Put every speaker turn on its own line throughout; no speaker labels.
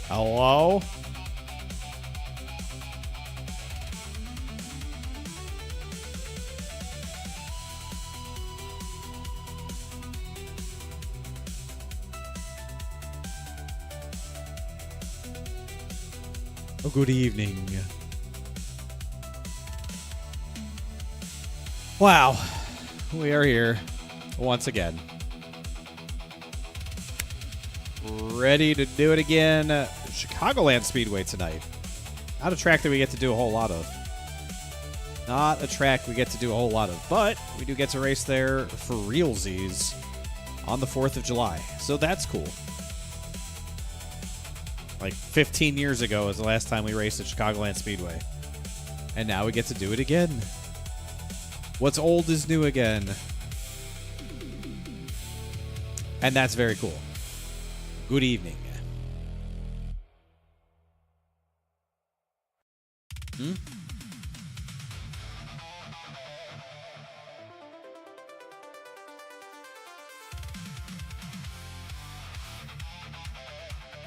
Hello? Oh, good evening. Wow. We are here once again. Ready to do it again. Chicagoland Speedway tonight. Not a track that we get to do a whole lot of. Not a track we get to do a whole lot of. But we do get to race there for realsies on the 4th of July. So that's cool. Like 15 years ago was the last time we raced at Chicagoland Speedway. And now we get to do it again. What's old is new again. And that's very cool. Good evening.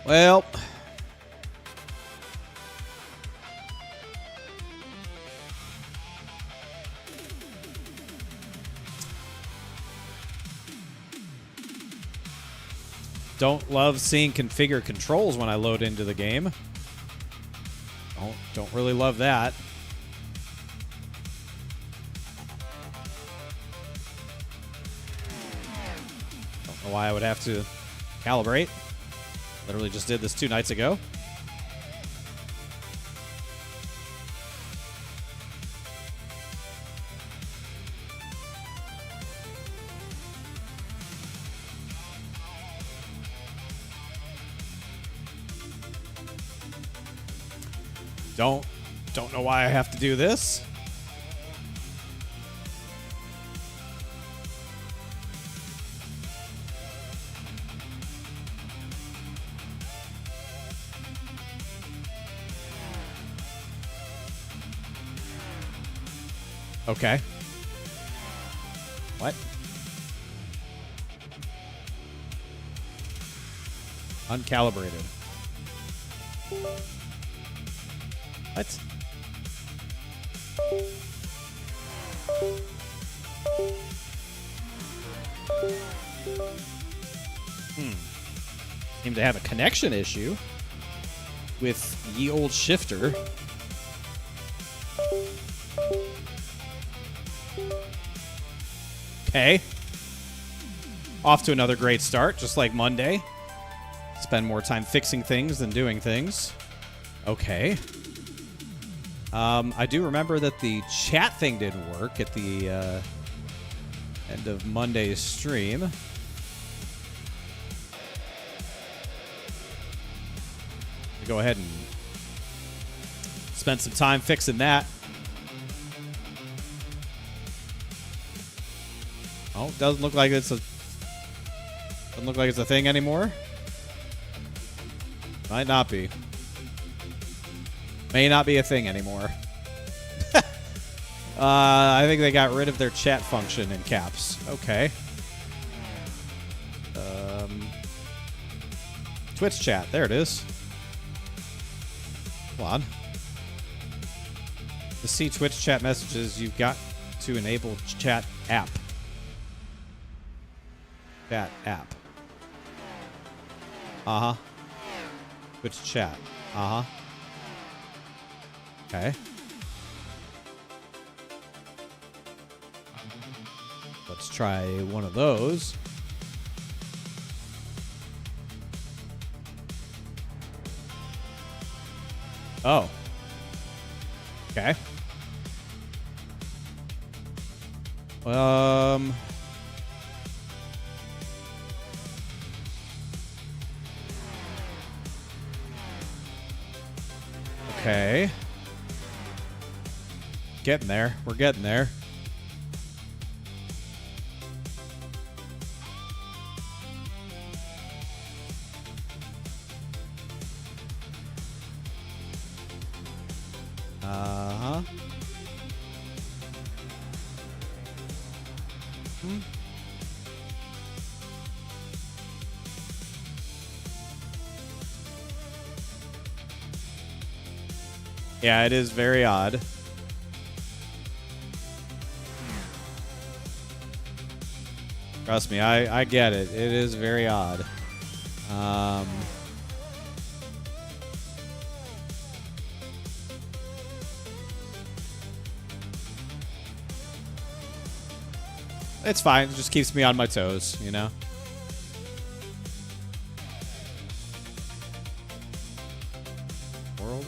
Well, don't love seeing configure controls when I load into the game. Don't really love that. Don't know why I would have to calibrate. Literally just did this 2 nights ago. Don't know why I have to do this. Okay. What? Uncalibrated. What? Seem to have a connection issue with ye old shifter. Okay. Off to another great start, just like Monday. Spend more time fixing things than doing things. Okay. I do remember that the chat thing didn't work at the end of Monday's stream. Go ahead and spend some time fixing that. Oh, doesn't look like it's a thing anymore. Might not be. May not be a thing anymore. I think they got rid of their chat function in caps. Okay. Twitch chat. There it is. Hold on. To see Twitch chat messages, you've got to enable chat app. Chat app. Uh-huh. Twitch chat. Uh-huh. Okay. Let's try one of those. Oh. Okay. Okay. Getting there. We're getting there. Uh-huh. Yeah, it is very odd. Trust me, I get it. It is very odd. It's fine. It just keeps me on my toes, you know? World?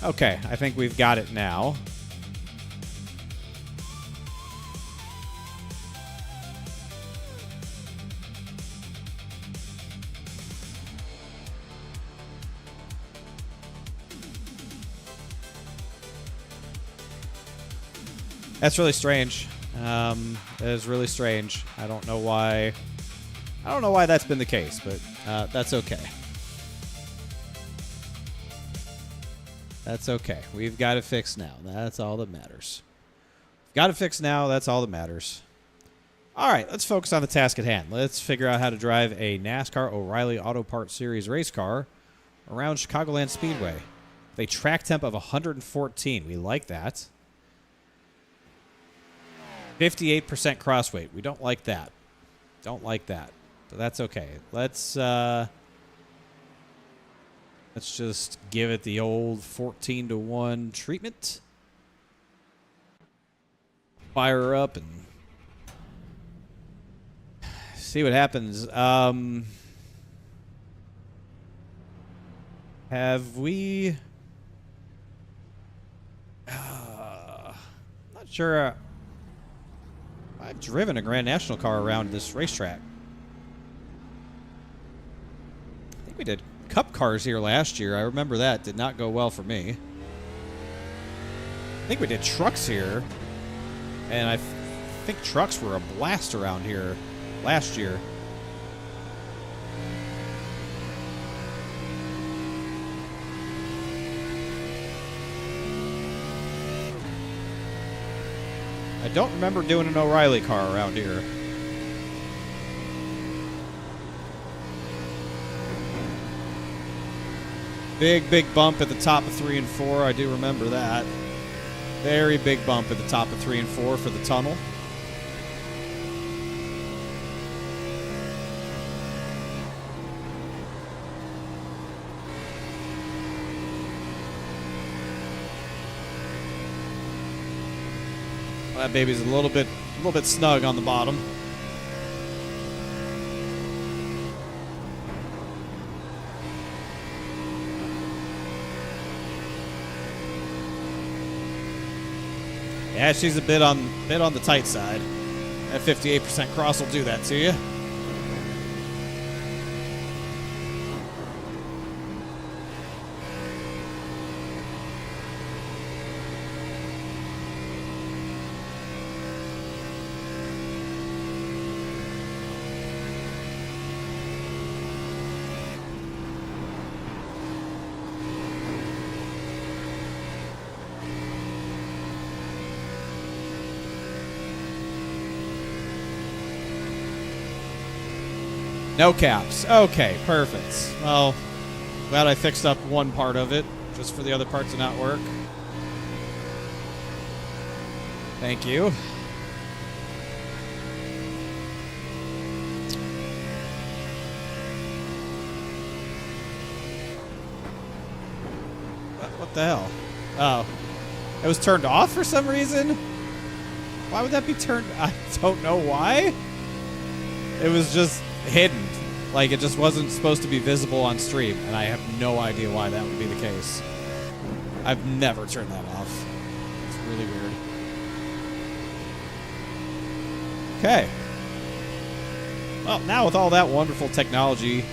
Okay, I think we've got it now. That's really strange. That is really strange. I don't know why. I don't know why that's been the case, but that's okay. That's okay. We've got it fixed now. That's all that matters. Got it fixed now. That's all that matters. All right, let's focus on the task at hand. Let's figure out how to drive a NASCAR O'Reilly Auto Parts Series race car around Chicagoland Speedway with a track temp of 114. We like that. 58% cross weight. We don't like that. Don't like that. But that's okay. Let's just give it the old 14-to-1 treatment. Fire her up and see what happens. Have we... not sure... I've driven a Grand National car around this racetrack. I think we did Cup cars here last year. I remember that. Did not go well for me. I think we did trucks here. And I think trucks were a blast around here last year. I don't remember doing an O'Reilly car around here. Big bump at the top of 3 and 4. I do remember that. Very big bump at the top of 3 and 4 for the tunnel. Well, that baby's a little bit snug on the bottom. Yeah, she's a bit on the tight side. That 58% cross will do that to you. No caps. Okay, perfect. Well, glad I fixed up one part of it, just for the other part to not work. Thank you. What the hell? Oh. It was turned off for some reason? Why would that be turned? I don't know why. It was just hidden. Like, it just wasn't supposed to be visible on stream, and I have no idea why that would be the case. I've never turned that off. It's really weird. Okay. Well, now with all that wonderful technology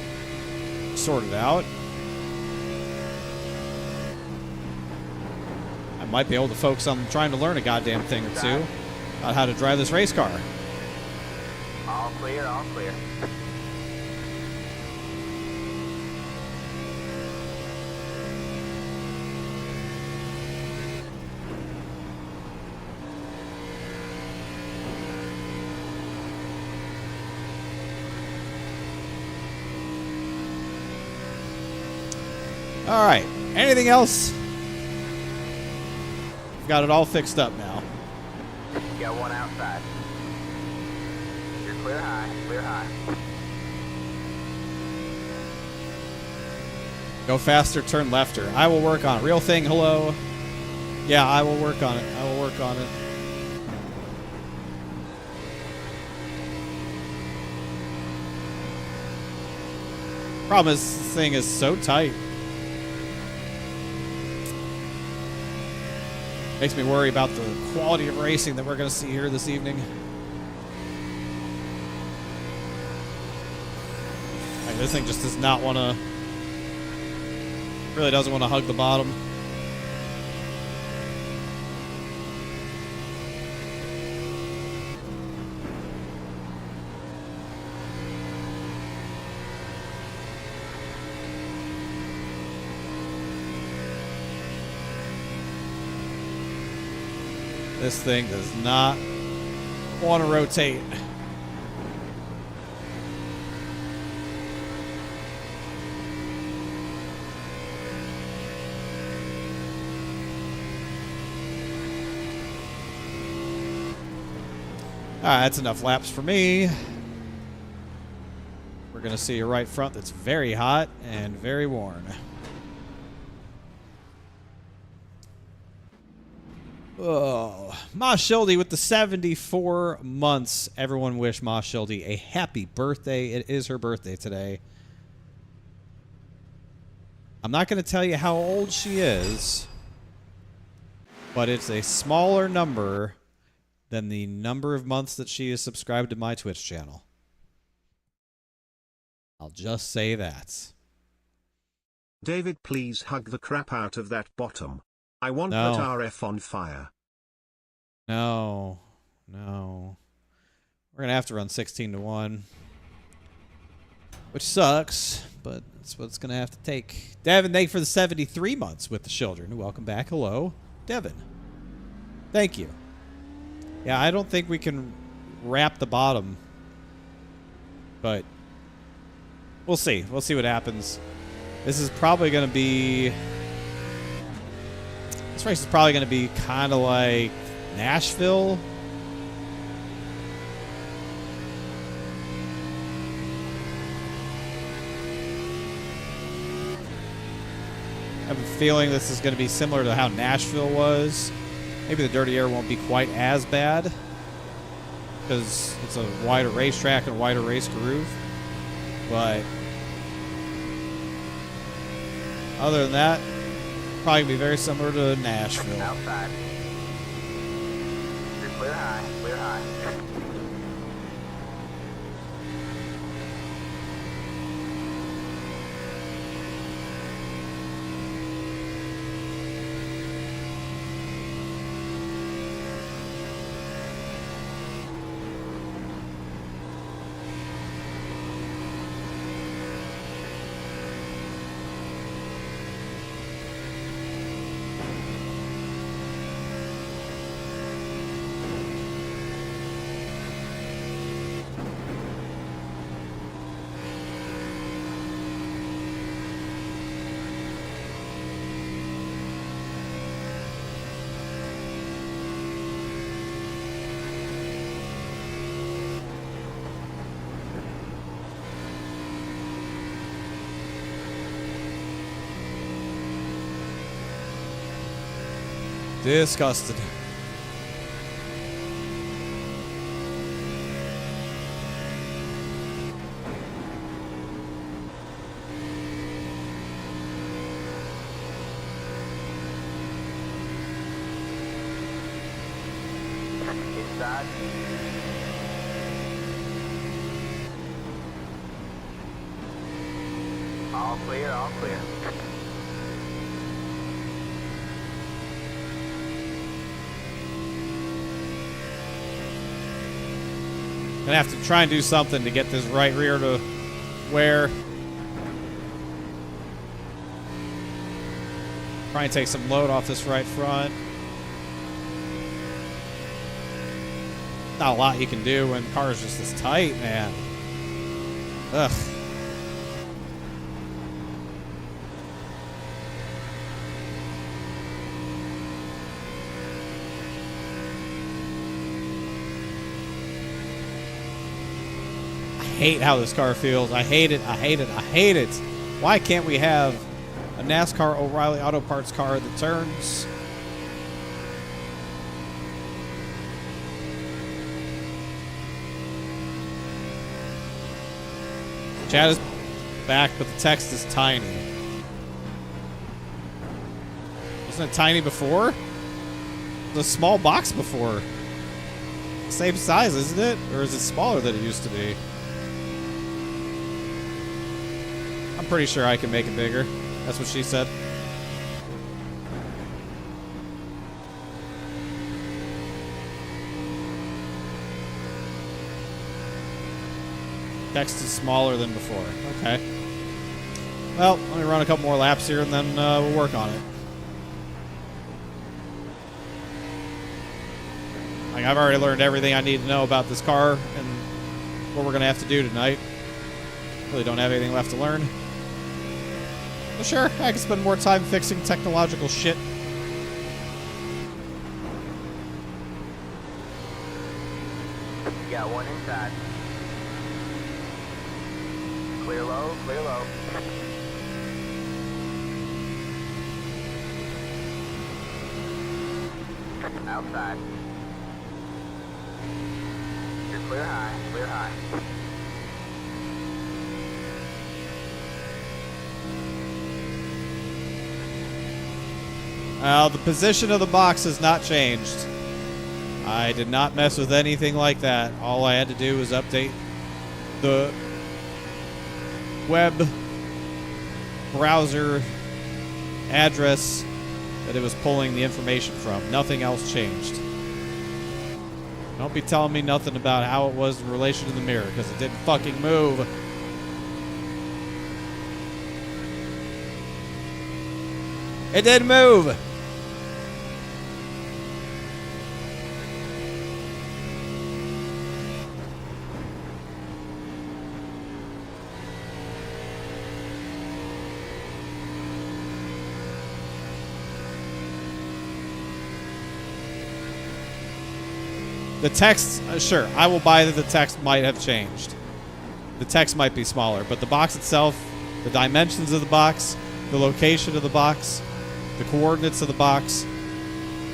sorted out, I might be able to focus on trying to learn a goddamn thing or two about how to drive this race car.
All clear, all clear.
All right. Anything else? Got it all fixed up now.
Got one outside. You're clear high, clear high.
Go faster, turn lefter. I will work on it. Real thing, hello. Yeah, I will work on it. I will work on it. Problem is, this thing is so tight. Makes me worry about the quality of racing that we're going to see here this evening. Like, this thing just does not want to... Really doesn't want to hug the bottom. This thing does not want to rotate. Alright, that's enough laps for me. We're going to see a right front that's very hot and very worn. Oh, Ma Schilde with the 74 months. Everyone wish Ma Schilde a happy birthday. It is her birthday today. I'm not going to tell you how old she is, but it's a smaller number than the number of months that she is subscribed to my Twitch channel. I'll just say that.
David, please hug the crap out of that bottom. I want
No.
that RF on fire.
No. No. We're going to have to run 16-1. Which sucks, but that's what it's going to have to take. Devin, thank you for the 73 months with the children. Welcome back. Hello, Devin. Thank you. Yeah, I don't think we can wrap the bottom, but we'll see. We'll see what happens. This is probably going to be... This race is probably going to be kind of like Nashville. I have a feeling this is going to be similar to how Nashville was. Maybe the dirty air won't be quite as bad because it's a wider racetrack and a wider race groove. But other than that, probably be very similar to Nashville.
Outside. You're clear high, clear high.
Disgusted.
Inside. All clear, all clear.
Gonna have to try and do something to get this right rear to wear. Try and take some load off this right front. Not a lot you can do when the car is just this tight, man. Ugh. hate how this car feels. I hate it. I hate it. I hate it. Why can't we have a NASCAR O'Reilly Auto Parts car that turns? Chat is back, but the text is tiny. Wasn't it tiny before? It was a small box before. Same size, isn't it? Or is it smaller than it used to be? I'm pretty sure I can make it bigger. That's what she said. Text is smaller than before. Okay. Well, let me run a couple more laps here and then we'll work on it. Like, I've already learned everything I need to know about this car and what we're going to have to do tonight. Really don't have anything left to learn. Well, sure, I can spend more time fixing technological shit.
You got one inside. Clear low, clear low. Outside. Just clear high, clear high.
The position of the box has not changed. I did not mess with anything like that. All I had to do was update the web browser address that it was pulling the information from. Nothing else changed. Don't be telling me nothing about how it was in relation to the mirror, because it didn't fucking move. It didn't move. The text, sure, I will buy that the text might have changed. The text might be smaller, but the box itself, the dimensions of the box, the location of the box, the coordinates of the box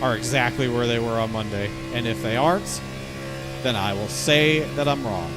are exactly where they were on Monday. And if they aren't, then I will say that I'm wrong.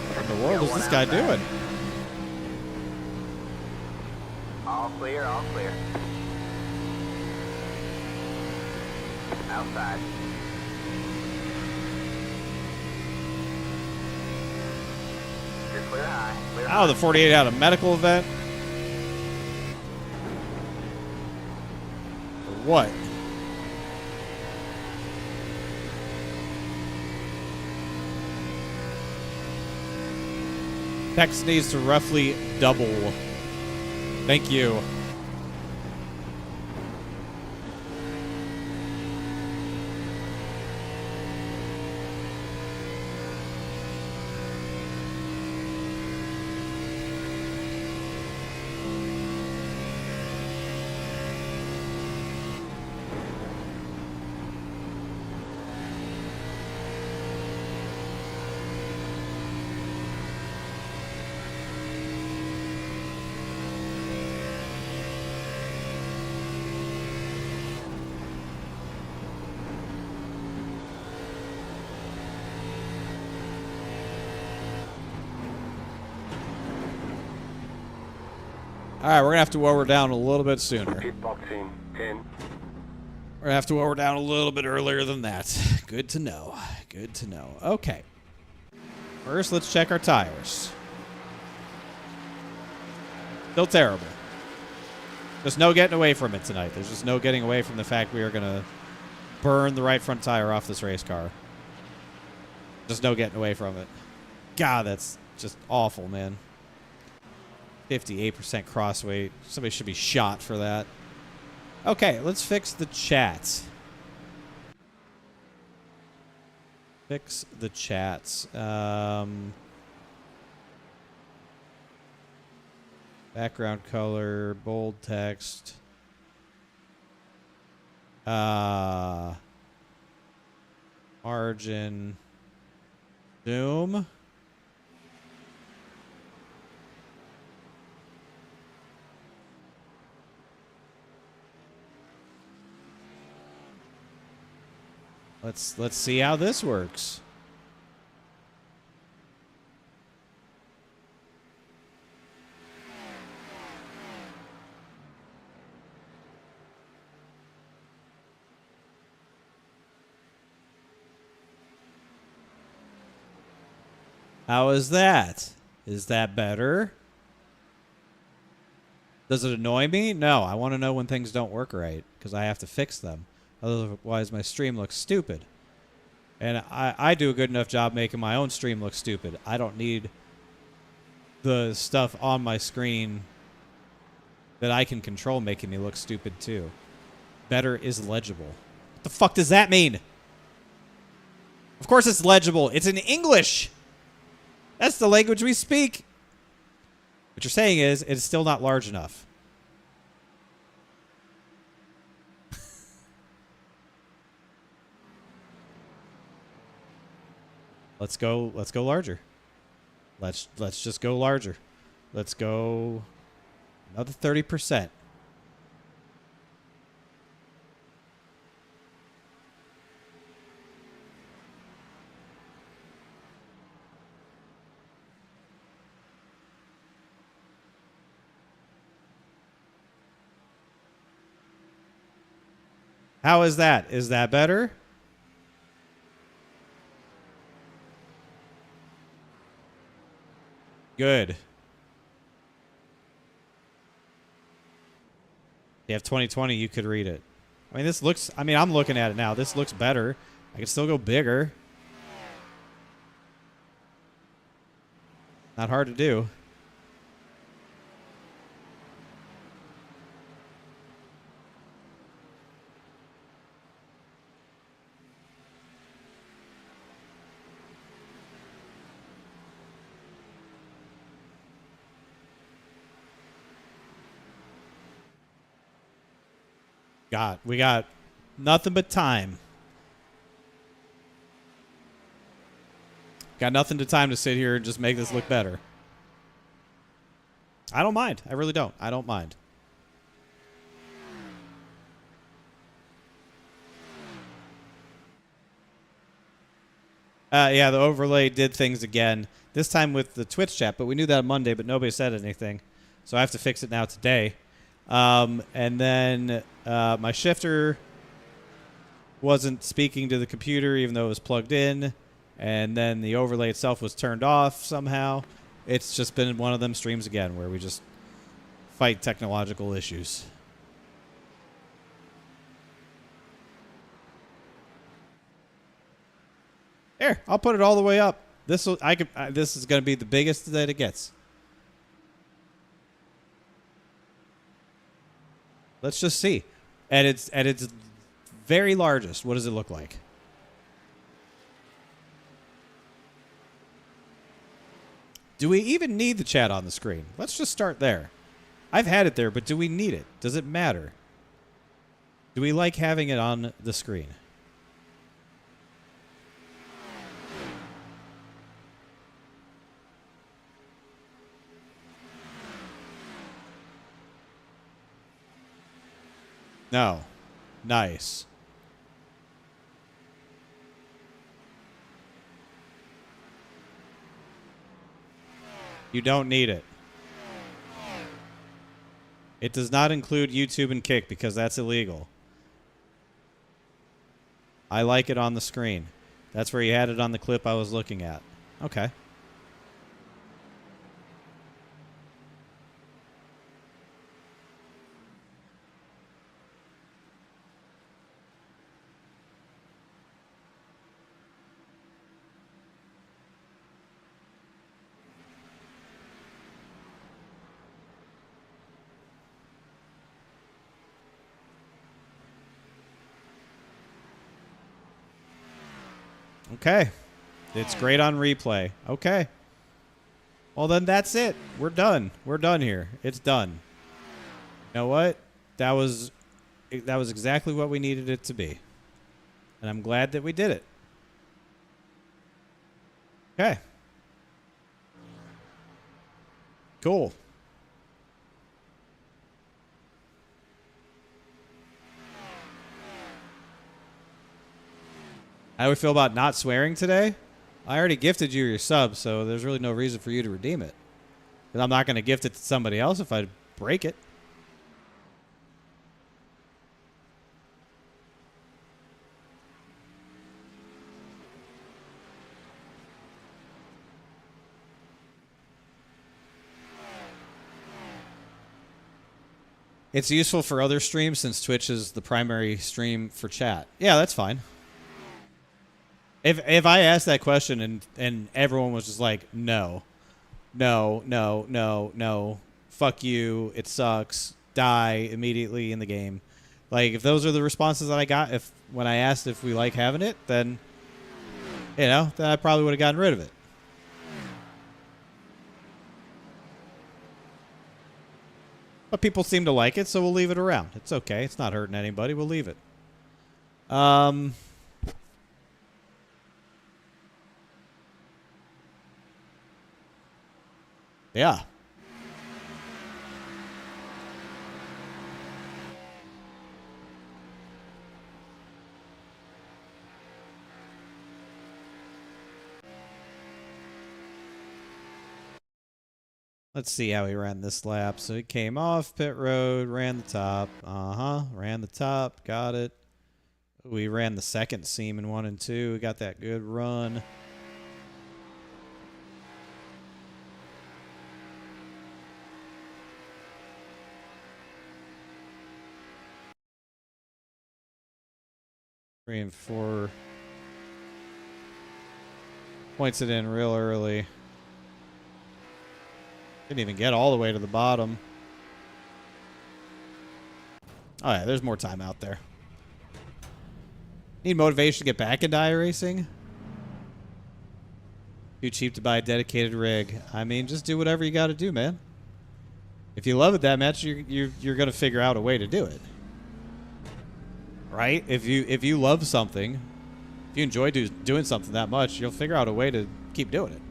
What in the world is this guy doing?
All clear, all clear. Outside. Just clear high, clear high.
Oh, the 48 had a medical event? Or what? Text needs to roughly double. Thank you. All right, we're gonna have to lower down a little bit sooner.
Hitboxing 10.
We're gonna have to lower down a little bit earlier than that. Good to know. Good to know. Okay. First, let's check our tires. Still terrible. There's no getting away from it tonight. There's just no getting away from the fact we are going to burn the right front tire off this race car. Just no getting away from it. God, that's just awful, man. 58% cross weight. Somebody should be shot for that. Okay, let's fix the chat. Fix the chats. Background color, bold text. Margin. Zoom. Let's see how this works. How is that? Is that better? Does it annoy me? No, I want to know when things don't work right because I have to fix them. Otherwise, my stream looks stupid. And I do a good enough job making my own stream look stupid. I don't need the stuff on my screen that I can control making me look stupid too. Better is legible. What the fuck does that mean? Of course it's legible. It's in English. That's the language we speak. What you're saying is it's still not large enough. Let's go larger. Let's just go larger. Let's go another 30%. How is that? Is that better? Good. You have 2020, you could read it. I mean, this looks... I mean, I'm looking at it now. This looks better. I can still go bigger. Not hard to do. We got nothing but time. Got nothing but time to sit here and just make this look better. I don't mind. I really don't. I don't mind. Yeah, the overlay did things again. This time with the Twitch chat, but we knew that on Monday, but nobody said anything. So I have to fix it now today. And then my shifter wasn't speaking to the computer even though it was plugged in. And then the overlay itself was turned off somehow. It's just been one of them streams again where we just fight technological issues. Here, I'll put it all the way up. This is going to be the biggest that it gets. Let's just see. At its very largest, what does it look like? Do we even need the chat on the screen? Let's just start there. I've had it there, but do we need it? Does it matter? Do we like having it on the screen? No. Nice. You don't need it. It does not include YouTube and Kick because that's illegal. I like it on the screen. That's where you had it on the clip I was looking at. Okay. Okay. It's great on replay. Okay. Well, then that's it. We're done. We're done here. It's done. You know what? That was exactly what we needed it to be. And I'm glad that we did it. Okay. Cool. How do we feel about not swearing today? I already gifted you your sub, so there's really no reason for you to redeem it. And I'm not going to gift it to somebody else if I break it. It's useful for other streams since Twitch is the primary stream for chat. Yeah, that's fine. If I asked that question and everyone was just like, no, fuck you, it sucks, die immediately in the game. Like, if those are the responses that I got when I asked if we like having it, then, then I probably would have gotten rid of it. But people seem to like it, so we'll leave it around. It's okay. It's not hurting anybody. We'll leave it. Yeah. Let's see how he ran this lap. So he came off pit road, ran the top. Ran the top. Got it. We ran the second seam in 1 and 2. We got that good run. Three and 4. Points it in real early. Didn't even get all the way to the bottom. Oh, yeah, there's more time out there. Need motivation to get back into iRacing? Too cheap to buy a dedicated rig. I mean, just do whatever you got to do, man. If you love it that much, you're going to figure out a way to do it. Right? If you love something, if you enjoy doing something that much, you'll figure out a way to keep doing it.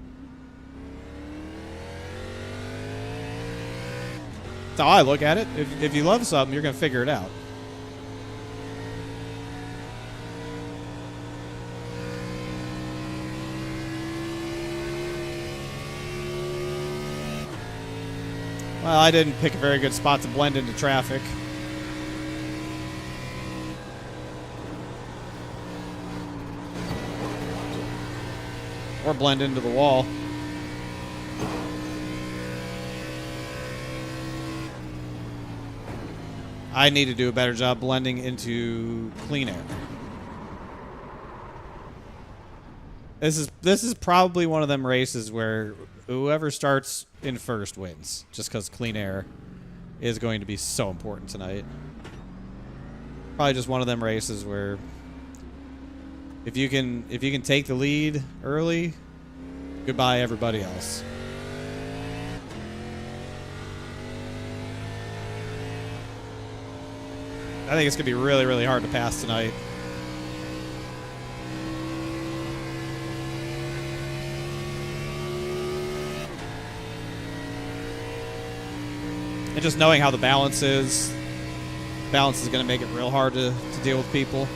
That's how I look at it. If you love something, you're going to figure it out. Well, I didn't pick a very good spot to blend into traffic. Or blend into the wall. I need to do a better job blending into clean air. This is probably one of them races where whoever starts in first wins, just because clean air is going to be so important tonight. Probably just one of them races where if you can take the lead early, goodbye everybody else. I think it's going to be really, really hard to pass tonight. And just knowing how the balance is going to make it real hard to deal with people.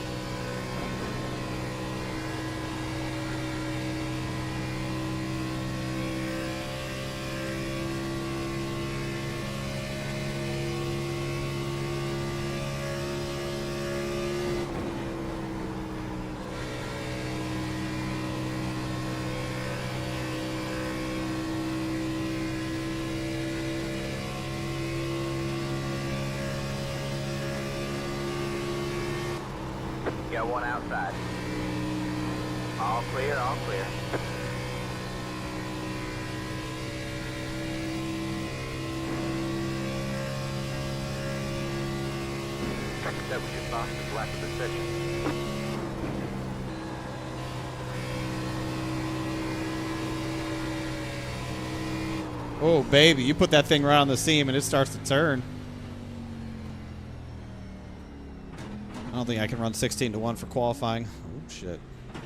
Got one outside. All clear, all clear. That was your fastest lap of the session.
Oh, baby, you put that thing right on the seam and it starts to turn. I don't think I can run 16-1 for qualifying. Oh, shit. I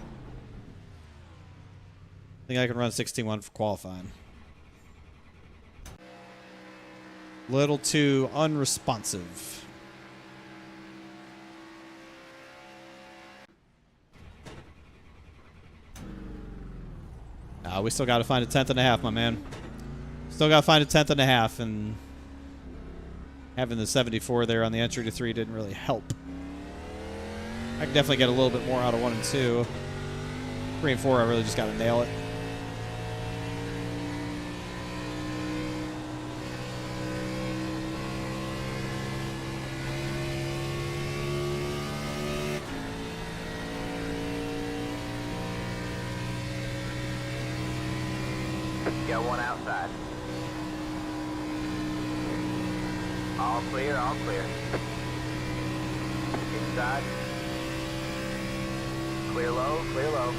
think I can run 16-1 for qualifying. Little too unresponsive. We still got to find a 10th and a half, my man. Still got to find a 10th and a half, and having the 74 there on the entry to 3 didn't really help. I can definitely get a little bit more out of 1 and 2. 3 and 4, I really just got to nail it.
Got one outside. All clear, all clear. Inside. Clear low, clear low.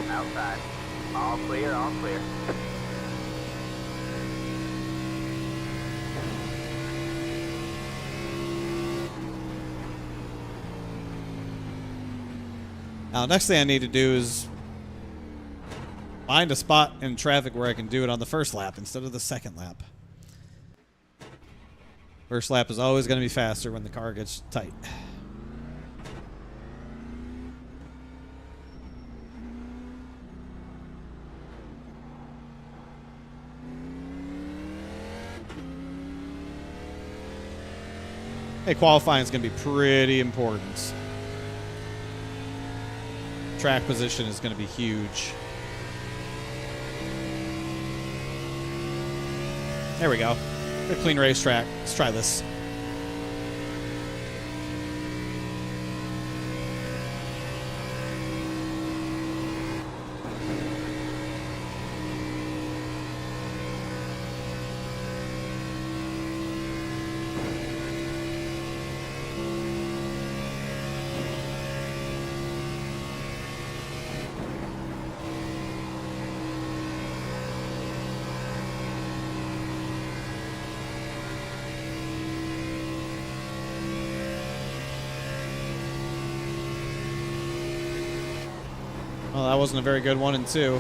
Outside. All clear, all clear.
Now, next thing I need to do is find a spot in traffic where I can do it on the first lap instead of the second lap. First lap is always going to be faster when the car gets tight. Hey, qualifying is going to be pretty important. Track position is going to be huge. There we go. Good clean racetrack. Let's try this. Well, that wasn't a very good 1 and 2.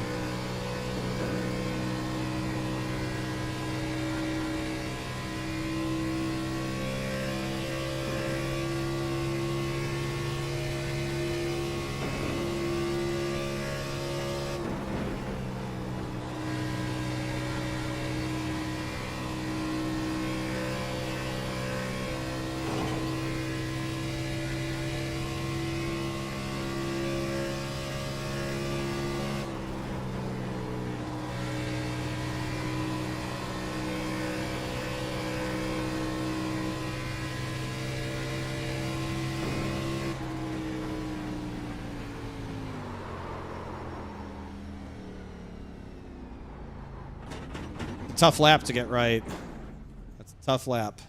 Tough lap to get right. That's a tough lap.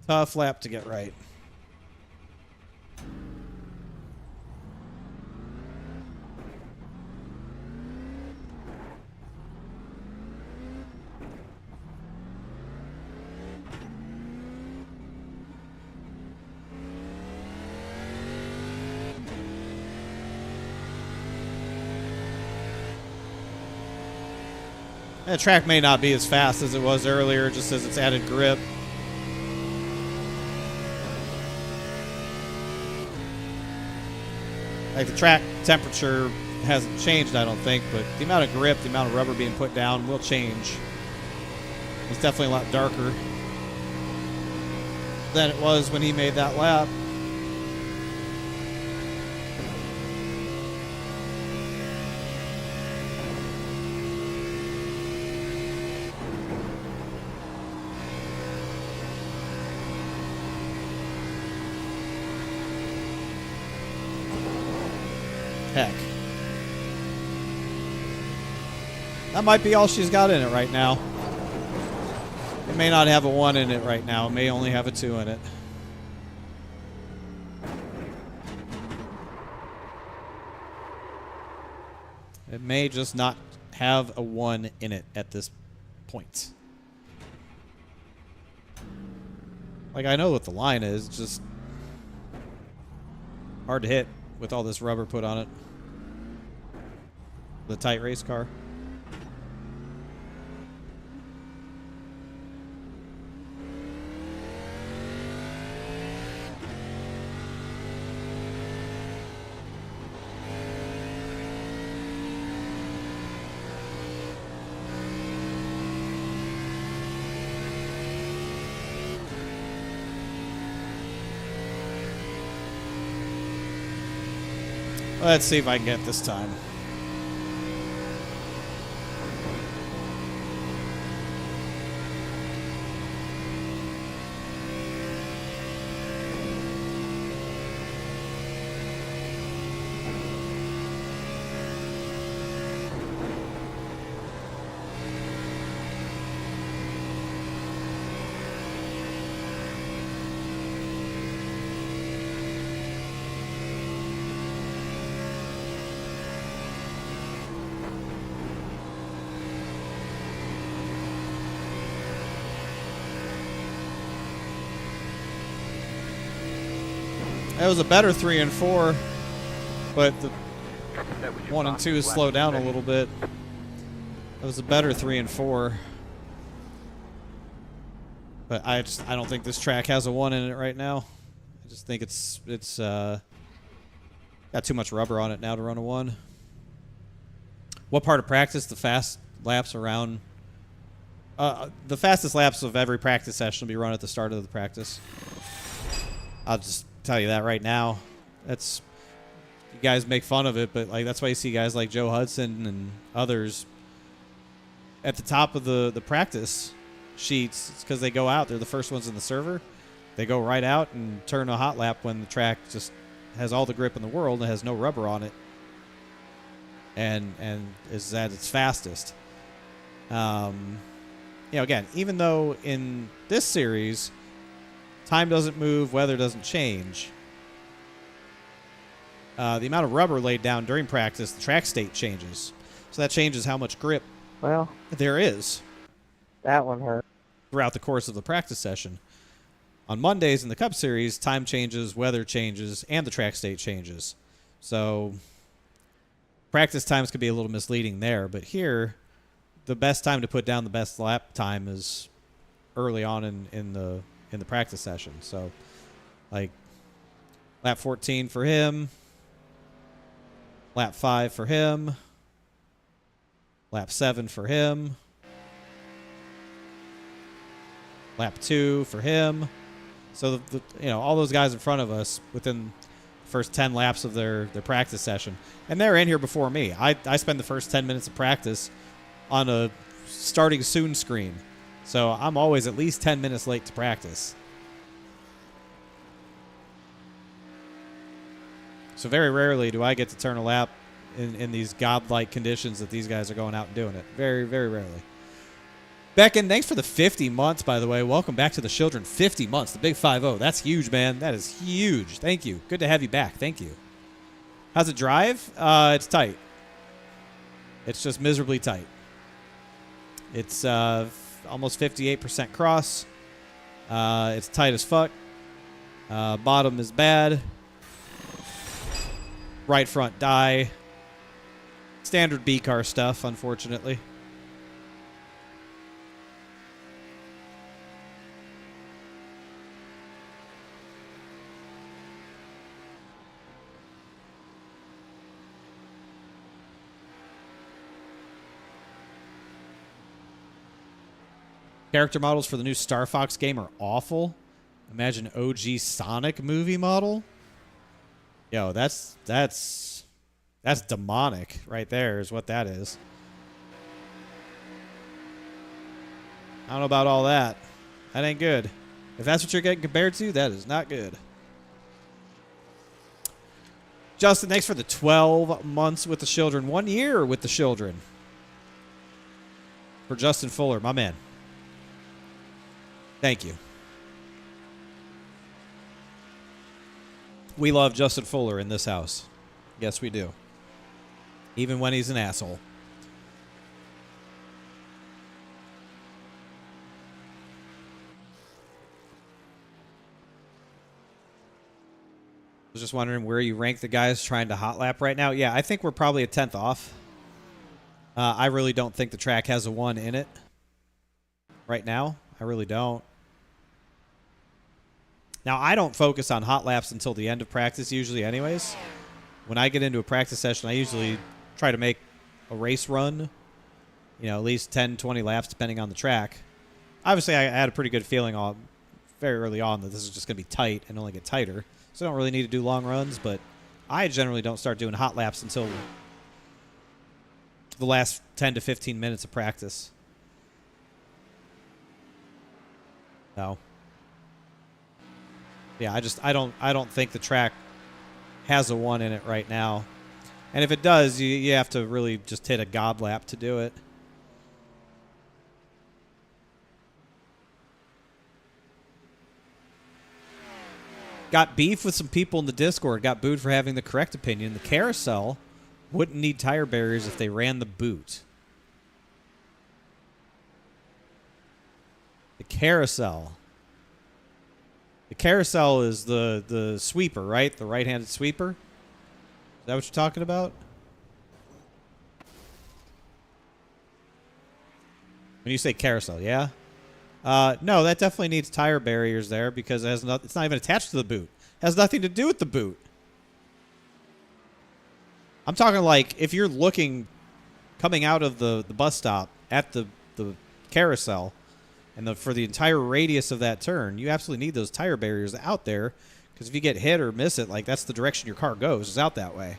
Tough lap to get right. The track may not be as fast as it was earlier, just as it's added grip. Like the track temperature hasn't changed, I don't think, but the amount of grip, the amount of rubber being put down will change. It's definitely a lot darker than it was when he made that lap. Heck. That might be all she's got in it right now. It may not have a 1 in it right now. It may only have a 2 in it. It may just not have a 1 in it at this point. Like, I know what the line is. It's just hard to hit with all this rubber put on it. The tight race car. Let's see if I can get this time. That was a better 3 and 4, but the 1 and 2 slowed down a little bit. That was a better 3 and 4. But I don't think this track has a 1 in it right now. I just think it's got too much rubber on it now to run a 1. What part of practice? The fast laps around. The fastest laps of every practice session will be run at the start of the practice. I'll just tell you that right now. That's, you guys make fun of it, but like that's why you see guys like Joe Hudson and others at the top of the practice sheets. It's because they go out. They're the first ones in the server. They go right out and turn a hot lap when the track just has all the grip in the world and has no rubber on it, and is at its fastest. Again, even though in this series time doesn't move, weather doesn't change, the amount of rubber laid down during practice, the track state changes. So that changes how much grip there is.
That one hurt.
Throughout the course of the practice session. On Mondays in the Cup Series, time changes, weather changes, and the track state changes. So practice times could be a little misleading there, but here, the best time to put down the best lap time is early on in the practice session. So, like, lap 14 for him, lap 5 for him, lap 7 for him, lap 2 for him. So, all those guys in front of us within the first 10 laps of their practice session, and they're in here before me. I spend the first 10 minutes of practice on a starting soon screen. So I'm always at least 10 minutes late to practice. So very rarely do I get to turn a lap in these godlike conditions that these guys are going out and doing it. Very, very rarely. Becken, thanks for the 50 months, by the way. Welcome back to the children. 50 months, the big 5-0. That's huge, man. That is huge. Thank you. Good to have you back. Thank you. How's it drive? It's tight. It's just miserably tight. It's almost 58% cross. It's tight as fuck. Bottom is bad. Right front die. Standard B car stuff, unfortunately. Character models for the new Star Fox game are awful. Imagine OG Sonic movie model. Yo, that's demonic right there is what that is. I don't know about all that. That ain't good. If that's what you're getting compared to, that is not good. Justin, thanks for the 12 months with the children. 1 year with the children. For Justin Fuller, my man. Thank you. We love Justin Fuller in this house. Yes, we do. Even when he's an asshole. I was just wondering where you rank the guys trying to hot lap right now. Yeah, I think we're probably a 10th off. I really don't think the track has a 1 in it right now. I really don't. Now, I don't focus on hot laps until the end of practice usually anyways. When I get into a practice session, I usually try to make a race run, at least 10, 20 laps depending on the track. Obviously, I had a pretty good feeling very early on that this is just going to be tight and only get tighter. So I don't really need to do long runs, but I generally don't start doing hot laps until the last 10 to 15 minutes of practice. No. Yeah, I don't think the track has a 1 in it right now. And if it does, you have to really just hit a god lap to do it. Got beef with some people in the Discord. Got booed for having the correct opinion. The carousel wouldn't need tire barriers if they ran the boot. The carousel. The carousel is the sweeper, right? The right-handed sweeper? Is that what you're talking about? When you say carousel, yeah? No, that definitely needs tire barriers there because it's not even attached to the boot. It has nothing to do with the boot. I'm talking like if you're coming out of the bus stop at the carousel and for the entire radius of that turn, you absolutely need those tire barriers out there because if you get hit or miss it, like that's the direction your car goes, is out that way.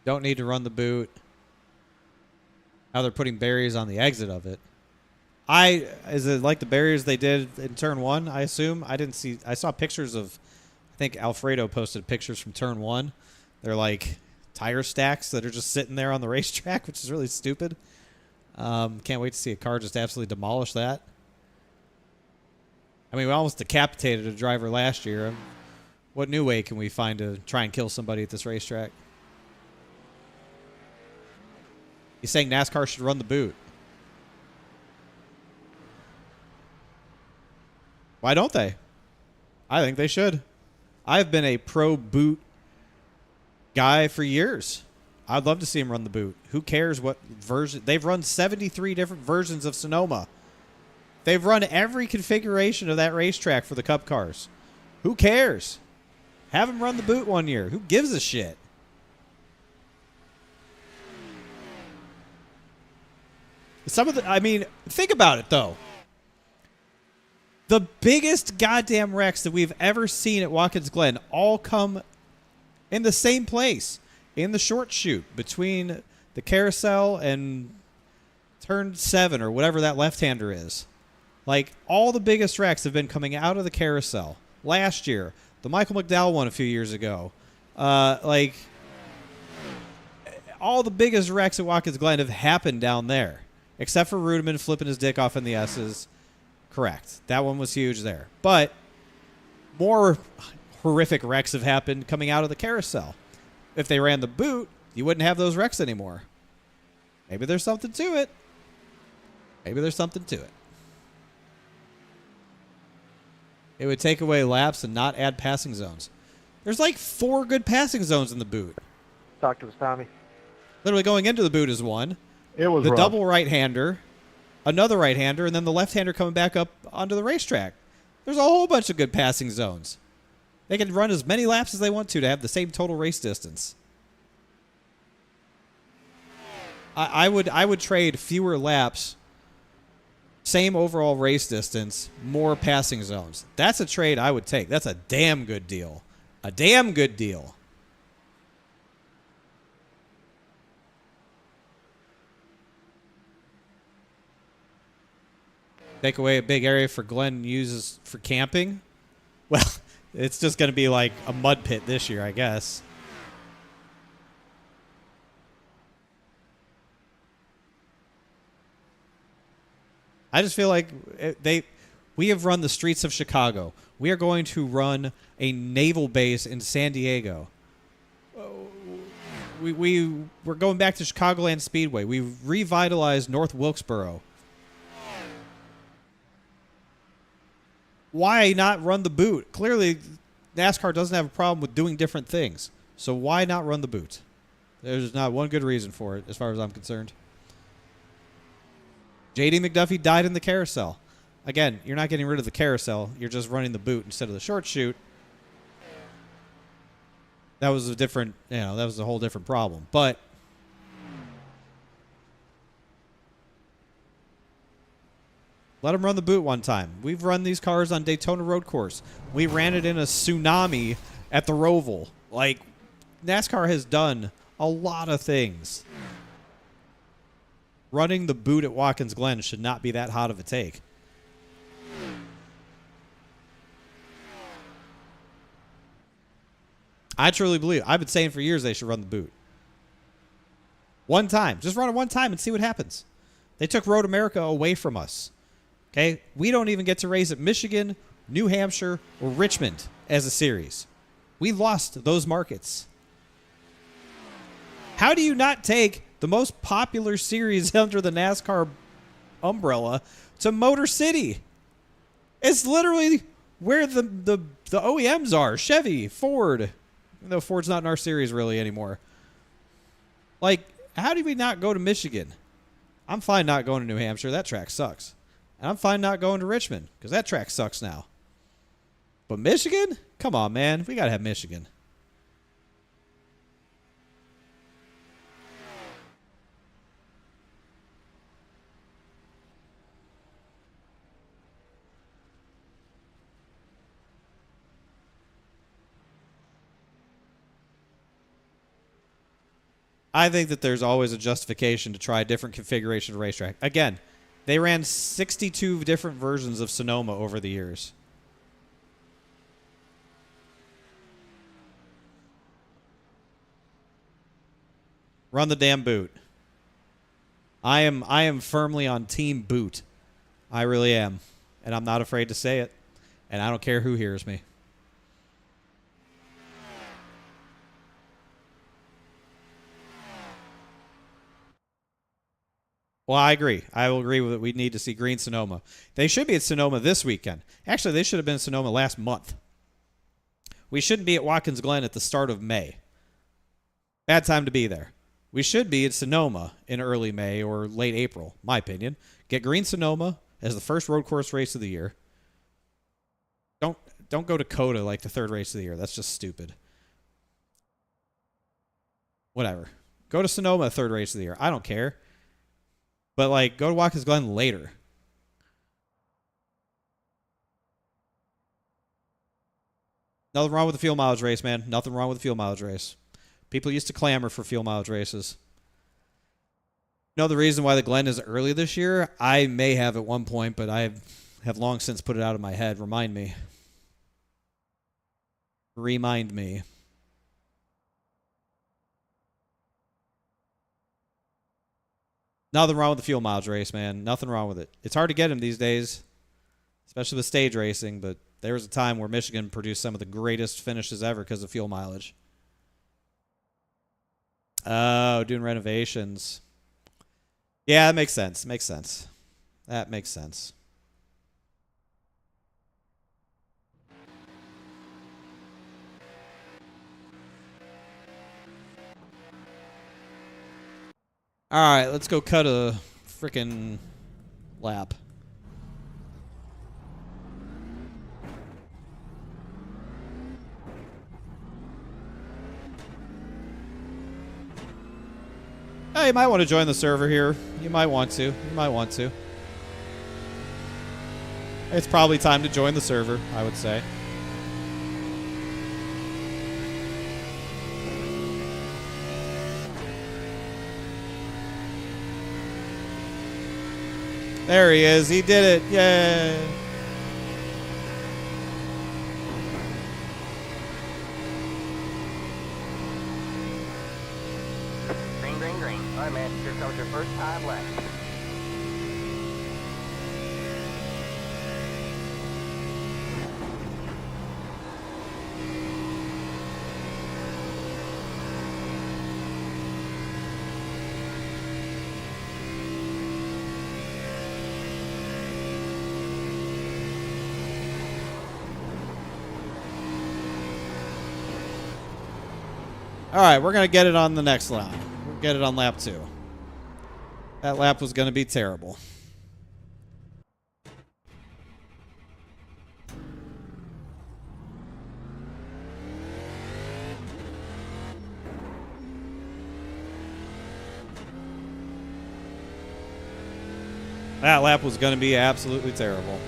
Don't need to run the boot. Now they're putting barriers on the exit of it. Is it like the barriers they did in turn 1, I assume? I saw pictures of, I think Alfredo posted pictures from turn 1. They're like tire stacks that are just sitting there on the racetrack, which is really stupid. Can't wait to see a car just absolutely demolish that. I mean, we almost decapitated a driver last year. What new way can we find to try and kill somebody at this racetrack? He's saying NASCAR should run the boot. Why don't they? I think they should. I've been a pro boot guy for years. I'd love to see him run the boot. Who cares what version? They've run 73 different versions of Sonoma. They've run every configuration of that racetrack for the Cup cars. Who cares? Have him run the boot 1 year. Who gives a shit? Think about it, though. The biggest goddamn wrecks that we've ever seen at Watkins Glen all come in the same place, in the short chute between the carousel and turn 7 or whatever that left-hander is. Like, all the biggest wrecks have been coming out of the carousel. Last year, the Michael McDowell one a few years ago. All the biggest wrecks at Watkins Glen have happened down there. Except for Rudeman flipping his dick off in the S's. Correct. That one was huge there. But more horrific wrecks have happened coming out of the carousel. If they ran the boot, you wouldn't have those wrecks anymore. Maybe there's something to it. Maybe there's something to it. It would take away laps and not add passing zones. There's like 4 good passing zones in the boot.
Talk to us, Tommy.
Literally going into the boot is 1.
It was
the
rough.
double right-hander, another right-hander, and then the left-hander coming back up onto the racetrack. There's a whole bunch of good passing zones. They can run as many laps as they want to have the same total race distance. I would trade fewer laps, same overall race distance, more passing zones. That's a trade I would take. That's a damn good deal. A damn good deal. Take away a big area for Glenn uses for camping. Well, it's just going to be like a mud pit this year, I guess. I just feel like we have run the streets of Chicago. We are going to run a naval base in San Diego. We're going back to Chicagoland Speedway. We've revitalized North Wilkesboro. Why not run the boot? Clearly, NASCAR doesn't have a problem with doing different things. So why not run the boot? There's not one good reason for it, as far as I'm concerned. J.D. McDuffie died in the carousel. Again, you're not getting rid of the carousel. You're just running the boot instead of the short chute. That was a different, that was a whole different problem. But let them run the boot one time. We've run these cars on Daytona Road Course. We ran it in a tsunami at the Roval. Like, NASCAR has done a lot of things. Running the boot at Watkins Glen should not be that hot of a take. I truly believe. I've been saying for years they should run the boot. One time. Just run it one time and see what happens. They took Road America away from us. Okay? We don't even get to race at Michigan, New Hampshire, or Richmond as a series. We lost those markets. How do you not take the most popular series under the NASCAR umbrella to Motor City? It's literally where the OEMs are. Chevy, Ford. Even though Ford's not in our series really anymore. Like, how do we not go to Michigan? I'm fine not going to New Hampshire. That track sucks. And I'm fine not going to Richmond because that track sucks now. But Michigan? Come on, man. We got to have Michigan. I think that there's always a justification to try a different configuration of racetrack. Again, they ran 62 different versions of Sonoma over the years. Run the damn boot. I am firmly on team boot. I really am. And I'm not afraid to say it. And I don't care who hears me. Well, I agree. I will agree with it. We need to see green Sonoma. They should be at Sonoma this weekend. Actually, they should have been at Sonoma last month. We shouldn't be at Watkins Glen at the start of May. Bad time to be there. We should be at Sonoma in early May or late April, my opinion. Get green Sonoma as the first road course race of the year. Don't go to COTA like the third race of the year. That's just stupid. Whatever. Go to Sonoma third race of the year. I don't care. But, like, go to Watkins Glen later. Nothing wrong with the fuel mileage race, man. Nothing wrong with the fuel mileage race. People used to clamor for fuel mileage races. You know the reason why the Glen is early this year? I may have at one point, but I have long since put it out of my head. Remind me. Remind me. Nothing wrong with the fuel mileage race, man. Nothing wrong with it. It's hard to get them these days, especially with stage racing, but there was a time where Michigan produced some of the greatest finishes ever because of fuel mileage. Oh, doing renovations. Yeah, that makes sense. Makes sense. That makes sense. All right, let's go cut a freaking lap. Hey, you might want to join the server here. You might want to. You might want to. It's probably time to join the server, I would say. There he is. He did it. Yay.
Green, green, green. All right, man. Here comes your first time left.
All right, we're going to get it on the next lap. We'll get it on lap 2. That lap was going to be terrible. That lap was going to be absolutely terrible.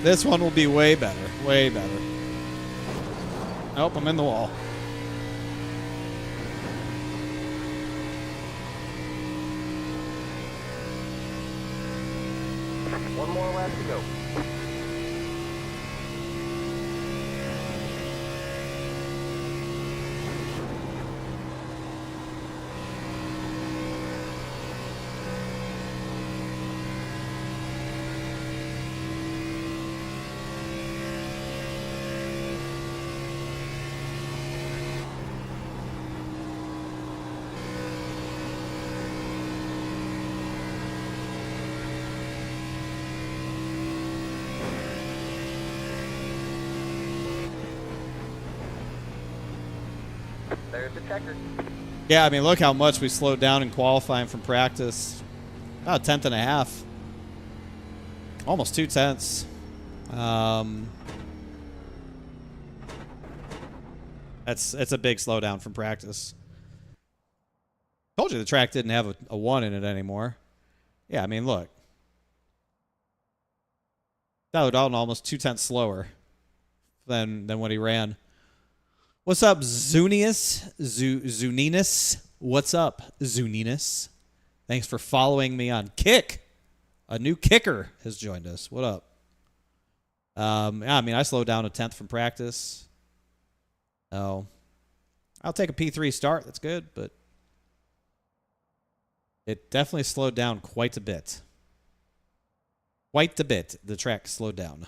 This one will be way better. Way better. Nope, I'm in the wall.
One more lap to go. There's the checker.
Yeah, I mean, look how much we slowed down in qualifying from practice. About a tenth and a half. Almost 2 tenths. It's a big slowdown from practice. Told you the track didn't have a 1 in it anymore. Yeah, I mean, look. Tyler Dalton almost 2 tenths slower than what he ran. What's up, Zunius? Zuninus? What's up, Zuninus? Thanks for following me on Kick. A new kicker has joined us. What up? Yeah, I mean, I slowed down a tenth from practice. Oh, I'll take a P3 start. That's good, but it definitely slowed down quite a bit. Quite a bit. The track slowed down.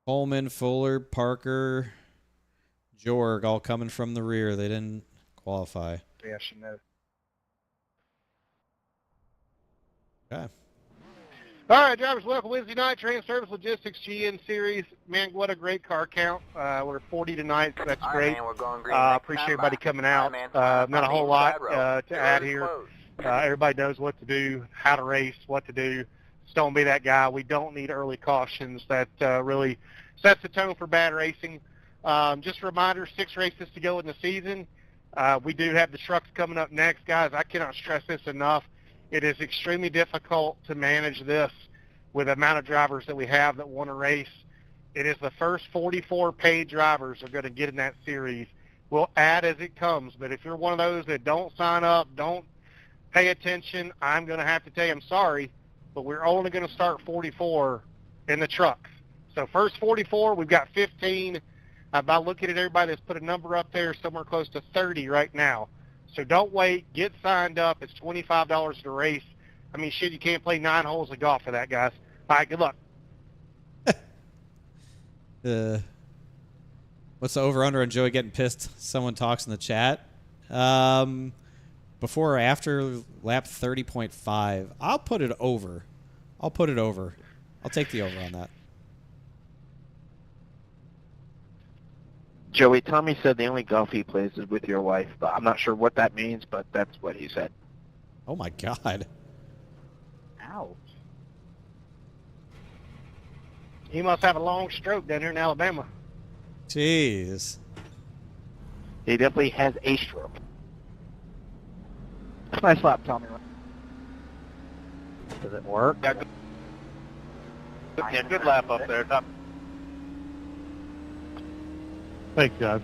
Coleman, Fuller, Parker, Jorg all coming from the rear. They didn't qualify.
Yeah, I should know.
Okay.
All right, drivers, welcome Wednesday night, Trans Service Logistics GN Series. Man, what a great car count. We're 40 tonight, so that's
All
great.
right, man, we're going green.
Appreciate everybody coming out. Not a whole lot to add here. Everybody knows what to do, how to race, what to do. Just don't be that guy. We don't need early cautions. That really sets the tone for bad racing. Just a reminder, 6 races to go in the season. We do have the trucks coming up next, guys. I cannot stress this enough. It is extremely difficult to manage this with the amount of drivers that we have that want to race. It is the first 44 paid drivers are going to get in that series. We'll add as it comes, but if you're one of those that don't sign up, don't pay attention, I'm going to have to tell you I'm sorry, but we're only going to start 44 in the trucks. So first 44, we've got 15. By looking at everybody that's put a number up there, somewhere close to 30 right now. So don't wait. Get signed up. It's $25 to race. I mean, shit, you can't play 9 holes of golf for that, guys. All right, good luck.
What's the over-under on Joey getting pissed? Someone talks in the chat. before or after lap 30.5. I'll put it over. I'll put it over. I'll take the over on that.
Joey, Tommy said the only golf he plays is with your wife, but I'm not sure what that means, but that's what he said.
Oh my God.
Ouch. He must have a long stroke down here in Alabama.
Jeez.
He definitely has a stroke. Nice lap, Tommy. Does it work? Yeah, good lap up there, Tom.
Thanks, guys.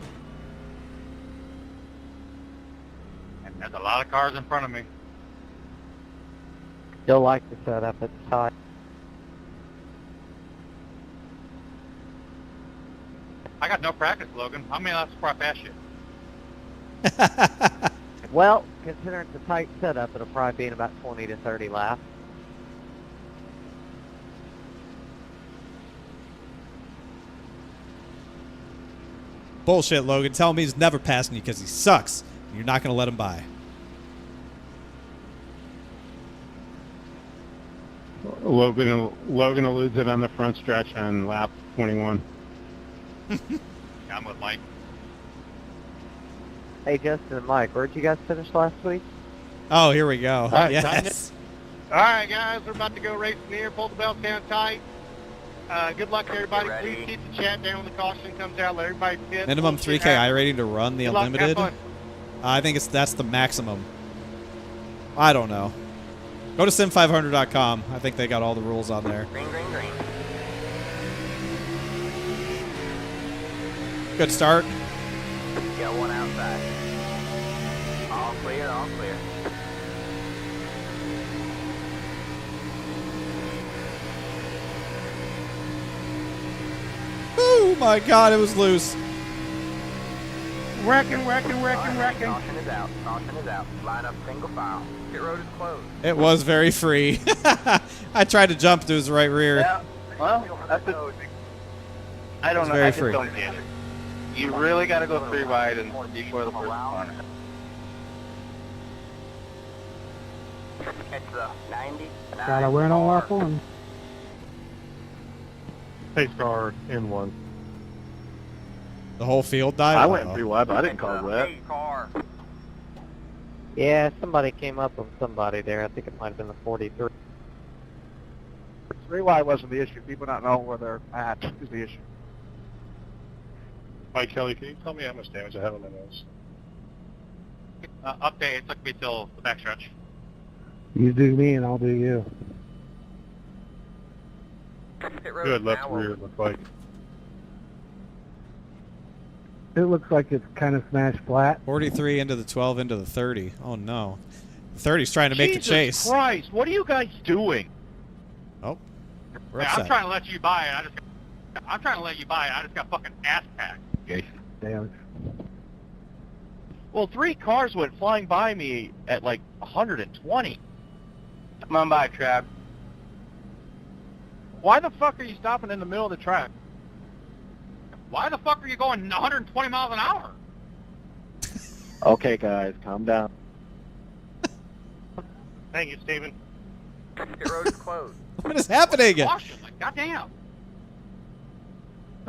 And there's a lot of cars in front of me.
You'll like the setup at the time.
I got no practice, Logan. How many laps before I pass you?
Well, considering it's a tight setup, it'll probably be in about 20 to 30 laps.
Bullshit, Logan. Tell him he's never passing you because he sucks. And you're not going to let him by.
Logan will lose it on the front stretch on lap 21.
Yeah, I'm with Mike.
Hey, Justin and Mike, where'd you guys finish last week?
Oh, here we go.
right,
Yes.
All right, guys, we're about to go racing here. Pull the belt down tight. Good luck to everybody.
Get ready.
Please keep the chat down when the caution comes out. Let everybody pit.
Minimum
Pull shit
3K I
out.
rating to run the
Good luck, have
unlimited.
fun.
I think that's the maximum. I don't know. Go to SIM500.com. I think they got all the rules on there.
Green, green, green.
Good start.
Got one outside. All clear, all clear.
Oh my God, it was loose.
Wrecking.
Caution is out. Caution is out. Line up single file. Pit road is closed.
It was very free. I tried to jump to his right rear.
Yeah, well, that's a, I don't
It's
know.
very
I just
free.
don't get it. You really got to go 3 wide and before the first corner.
Catch the 90.
Gotta win on lap one.
Pace car in one.
The whole field died.
I went
Oh.
3 wide, but I didn't cause that.
Car.
Yeah, somebody came up with somebody there. I think it might have been the 43. 3 wide wasn't the issue. People not knowing where they're at is the issue.
Mike Kelly, can you tell me how much damage I have on my nose?
Update, it took me till the backstretch.
You do me and I'll do you.
Pit road
Good,
is
left
now
rear,
open.
looks like.
It looks like it's kind of smashed flat.
43 into the 12 into the 30. Oh no. The 30's trying to make the chase.
Christ, what are you guys doing?
Oh. We're
Yeah, I'm
upset.
trying to let you buy it. I'm trying to let you buy it. I just got fucking ass packed.
Damn.
Well, 3 cars went flying by me at like 120.
Come on by, Trav.
Why the fuck are you stopping in the middle of the track?
Why the fuck are you going 120 miles an hour?
Okay, guys, calm down.
Thank you, Steven.
Pit road is closed.
What is happening?
Caution, like, goddamn.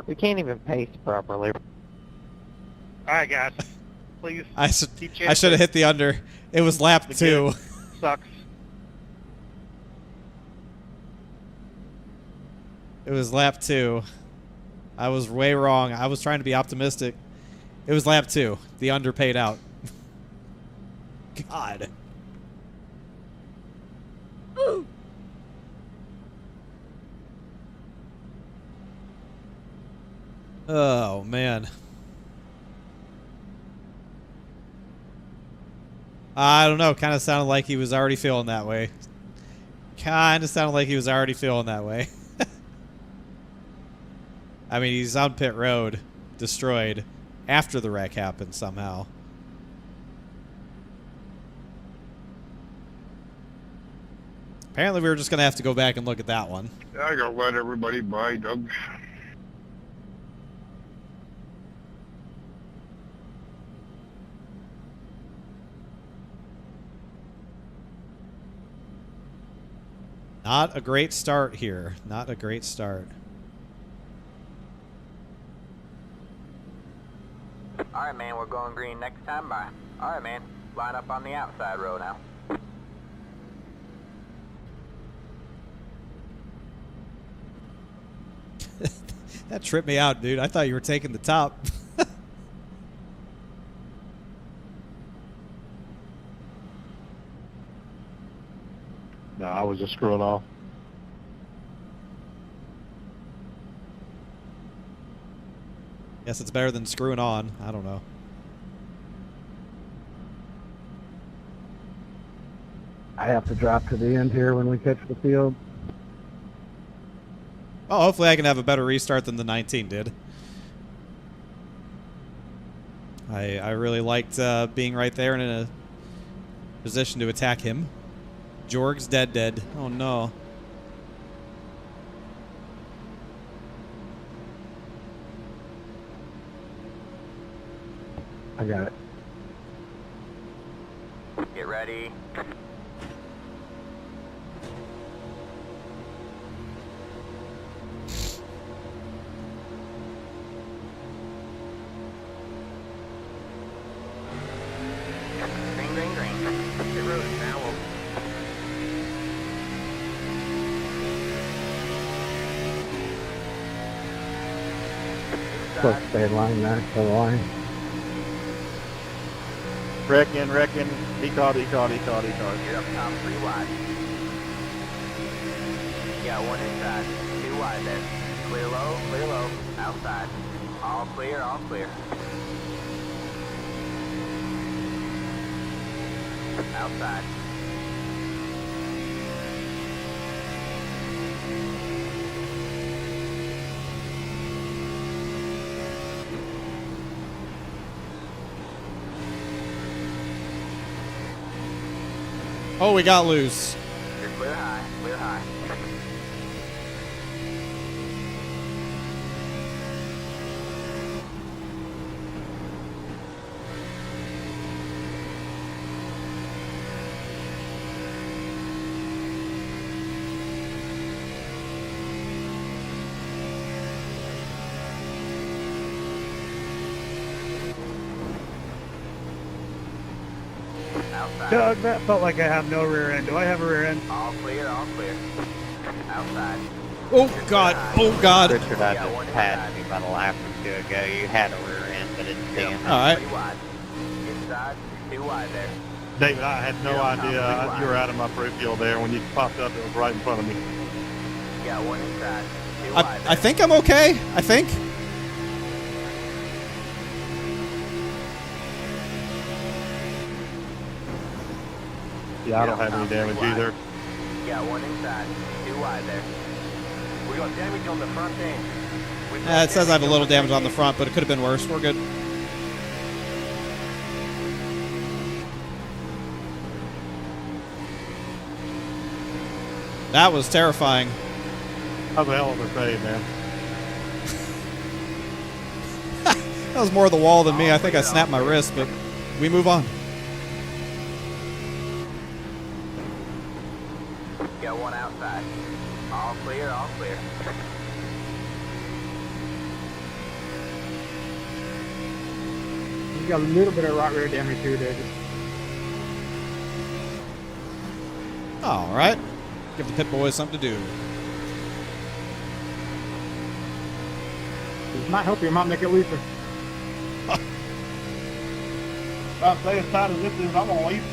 We can't even pace properly.
All right, guys. Please
I
keep
should have hit the under. It was lap 2.
Sucks.
It was lap 2. I was way wrong. I was trying to be optimistic. It was lap 2. The under paid out. God. Oh, man. I don't know. Kind of sounded like he was already feeling that way. Kind of sounded like he was already feeling that way. I mean, he's on pit road, destroyed, after the wreck happened somehow. Apparently, we were just going to have to go back and look at that one.
I gotta let everybody buy, Doug.
Not a great start here. Not a great start.
All right, man, we're going green next time. Bye. All right, man, line up on the outside row now.
That tripped me out, dude. I thought you were taking the top.
No, I was just screwing off.
Guess it's better than screwing on. I don't know.
I have to drop to the end here when we catch the field.
Oh, hopefully I can have a better restart than the 19 did. I really liked being right there and in a position to attack him. Jorg's dead. Oh, no.
I got it.
Get ready. Green. Get road now.
Supposed to stay in line there, the line.
Wrecking. He caught.
You're up top, 3 wide. Yeah, 1 inside, 2 wide there. Clear low, outside. All clear. Outside.
Oh, we got loose.
You're clear high. Outside.
Doug, that felt like I have no rear end. Do I have a rear end?
All clear. Outside.
Oh, God.
Richard, I just passed you about a lap or two ago. You had a rear end, but it's damn.
All right.
3 wide. Inside, 2 wide there.
David, I had no idea you were out of my peripheral there. When you popped up, it was right in front of me.
Yeah, 1 inside, 2 wide there.
I think I'm okay. I think.
Yeah, I don't have any damage either.
Yeah, 1 inside, 2 wide there. We got damage on the front end.
It says I have a little damage on the front, but it could have been worse. We're good. That was terrifying.
That was a hell of a save, man.
That was more the wall than me. I think I snapped my wrist, but we move on.
Got 1 outside. All clear.
You got a little bit of right rear damage here, David.
All right. Give the pit boys something to do.
This might help you. It might make it looser.
If I stay as tight as this is, I'm gonna leave.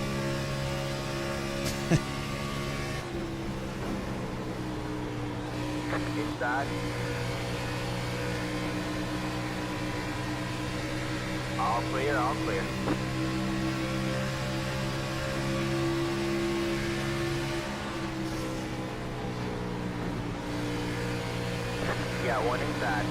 Inside. All clear. Yeah, 1 inside.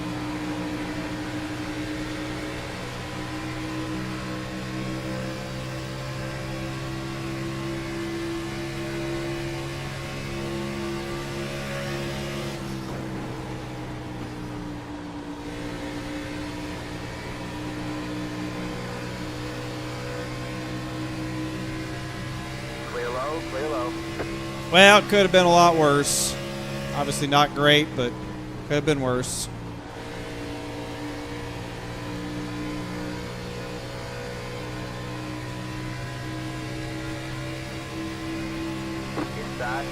Clear low.
Well, it could have been a lot worse. Obviously not great, but could have been worse.
Inside.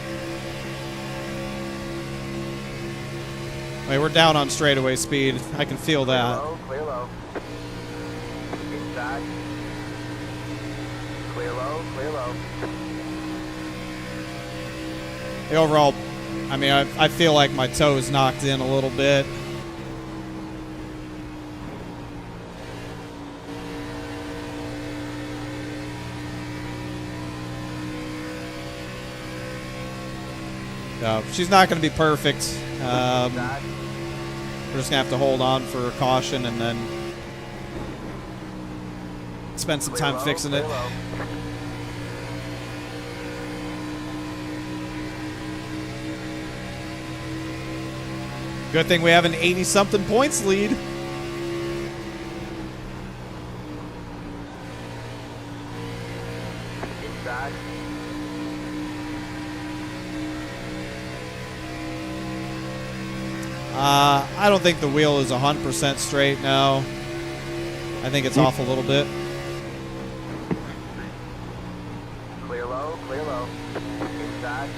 Wait, we're down on straightaway speed. I can feel
Clear
that.
low, clear low. Inside. Clear low, clear low.
The overall, I mean, I feel like my toe is knocked in a little bit. No, she's not going to be perfect. We're just going to have to hold on for caution and then spend some time fixing it. Good thing we have an 80-something points lead.
Inside.
I don't think the wheel is 100% straight now. I think it's off a little bit.
Clear low, clear low. Inside.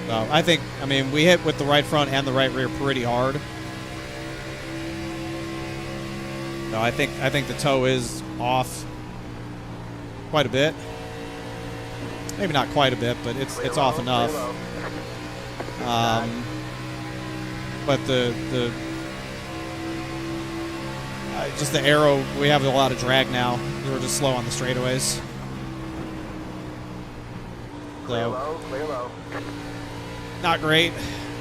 So I mean, we hit with the right front and the right rear pretty hard. So I think the toe is off quite a bit. Maybe not quite a bit, but it's off enough. But just the arrow, we have a lot of drag now. We're just slow on the straightaways.
Clear
So,
low, clear low.
not great,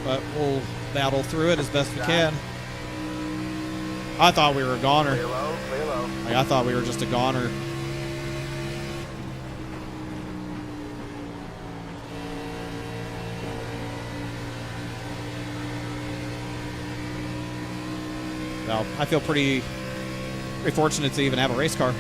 but we'll battle through it as best we can. I thought we were a goner.
Clear low, clear low.
Like, I thought we were just a goner. So I feel pretty fortunate to even have a race car.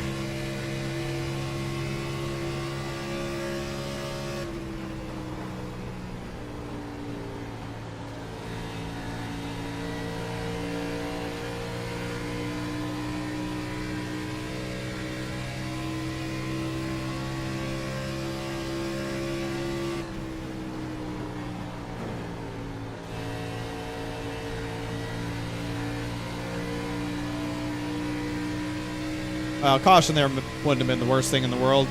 Caution there wouldn't have been the worst thing in the world.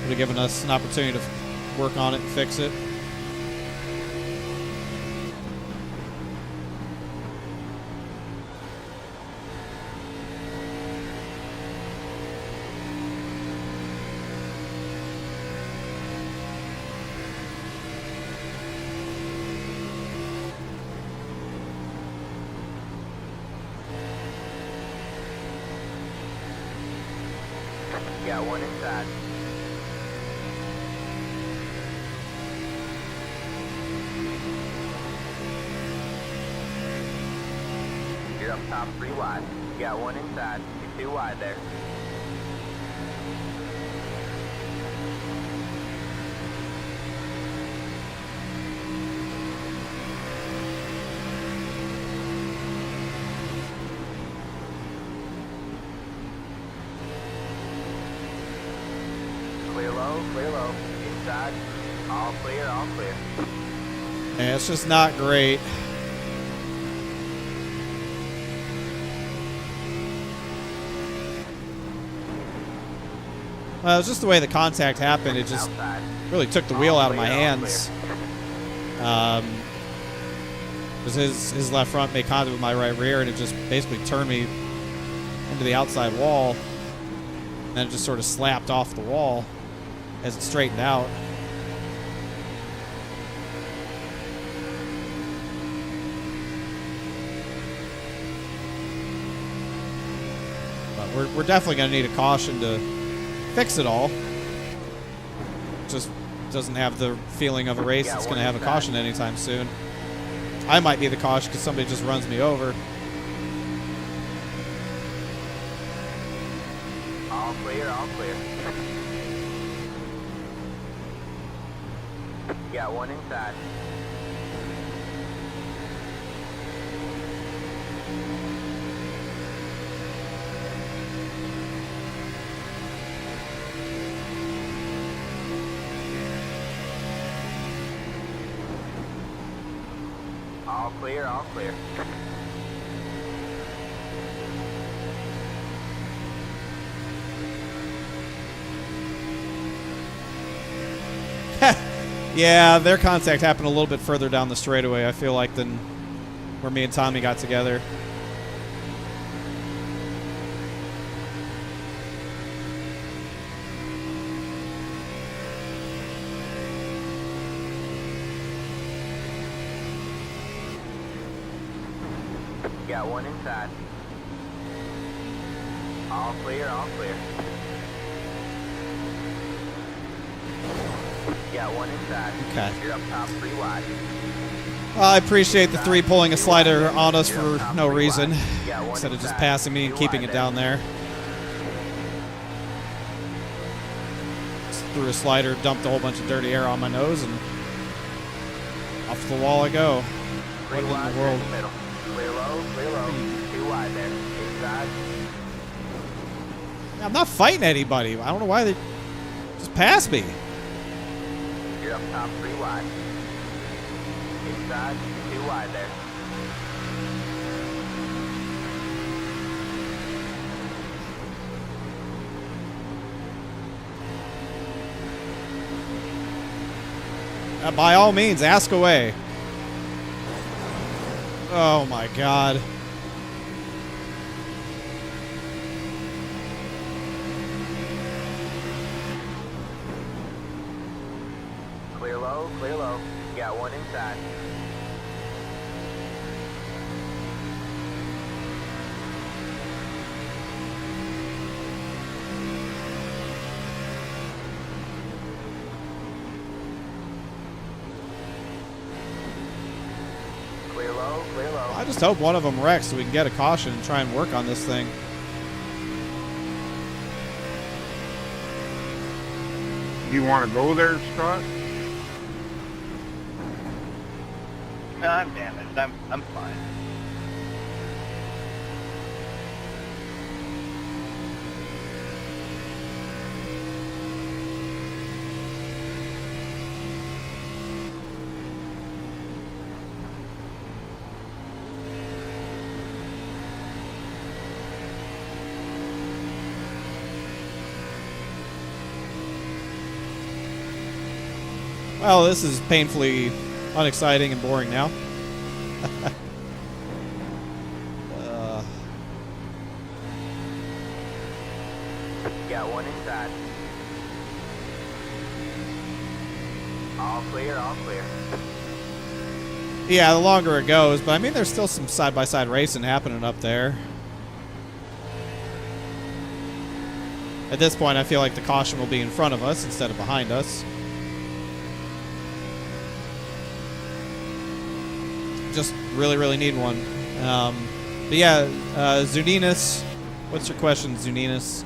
Would have given us an opportunity to work on it and fix it.
Got one inside. You're up top 3 wide. You got one inside. You're 2 wide there. Clear low, clear low. Inside. All clear, all clear.
And it's just not great. Well, it was just the way the contact happened. It just
Outside.
really took the wheel out of my hands. Because his left front made contact with my right rear, and it just basically turned me into the outside wall. And then it just sort of slapped off the wall as it straightened out. But we're definitely going to need a caution to fix it all. Just doesn't have the feeling of a race that's going to have a caution anytime soon. I might be the caution because somebody just runs me over.
All clear, all clear. Got one inside. All clear, all clear.
Yeah, their contact happened a little bit further down the straightaway, I feel like, than where me and Tommy got together.
Got one inside. All clear, all clear. Got one inside.
Okay.
You're up top 3 wide.
I appreciate the 3 pulling a slider on us for no reason, instead of just passing me and keeping it down there. Just threw a slider, dumped a whole bunch of dirty air on my nose, and off the wall I go. What in the world?
Clear low, 2 wide there. Inside.
I'm not fighting anybody. I don't know why they just passed me.
You're up top 3 wide. Inside, 2 wide there.
By all means, ask away. Oh my God.
Clear low, clear low. Got one inside. Clear low, clear low.
I just hope one of them wrecks so we can get a caution and try and work on this thing.
You want to go there, Scott?
No, I'm damaged. I'm fine.
Well, this is painfully unexciting and boring now.
Got one inside. All clear, all clear.
Yeah, the longer it goes, but I mean, there's still some side-by-side racing happening up there. At this point, I feel like the caution will be in front of us instead of behind us. Just really, really need one. But yeah, Zuninas. What's your question, Zuninas?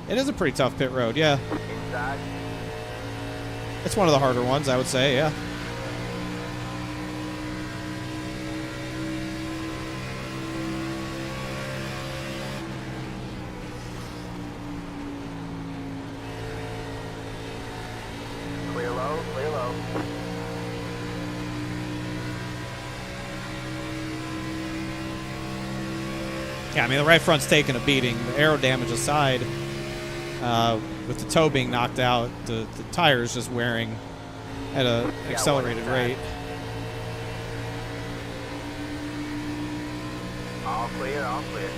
It is a pretty tough pit road, yeah.
Inside.
It's one of the harder ones, I would say, yeah.
Clear low, clear low.
Yeah, I mean, the right front's taking a beating. The aero damage aside, with the toe being knocked out, the tire's just wearing at an accelerated rate.
All clear, all clear.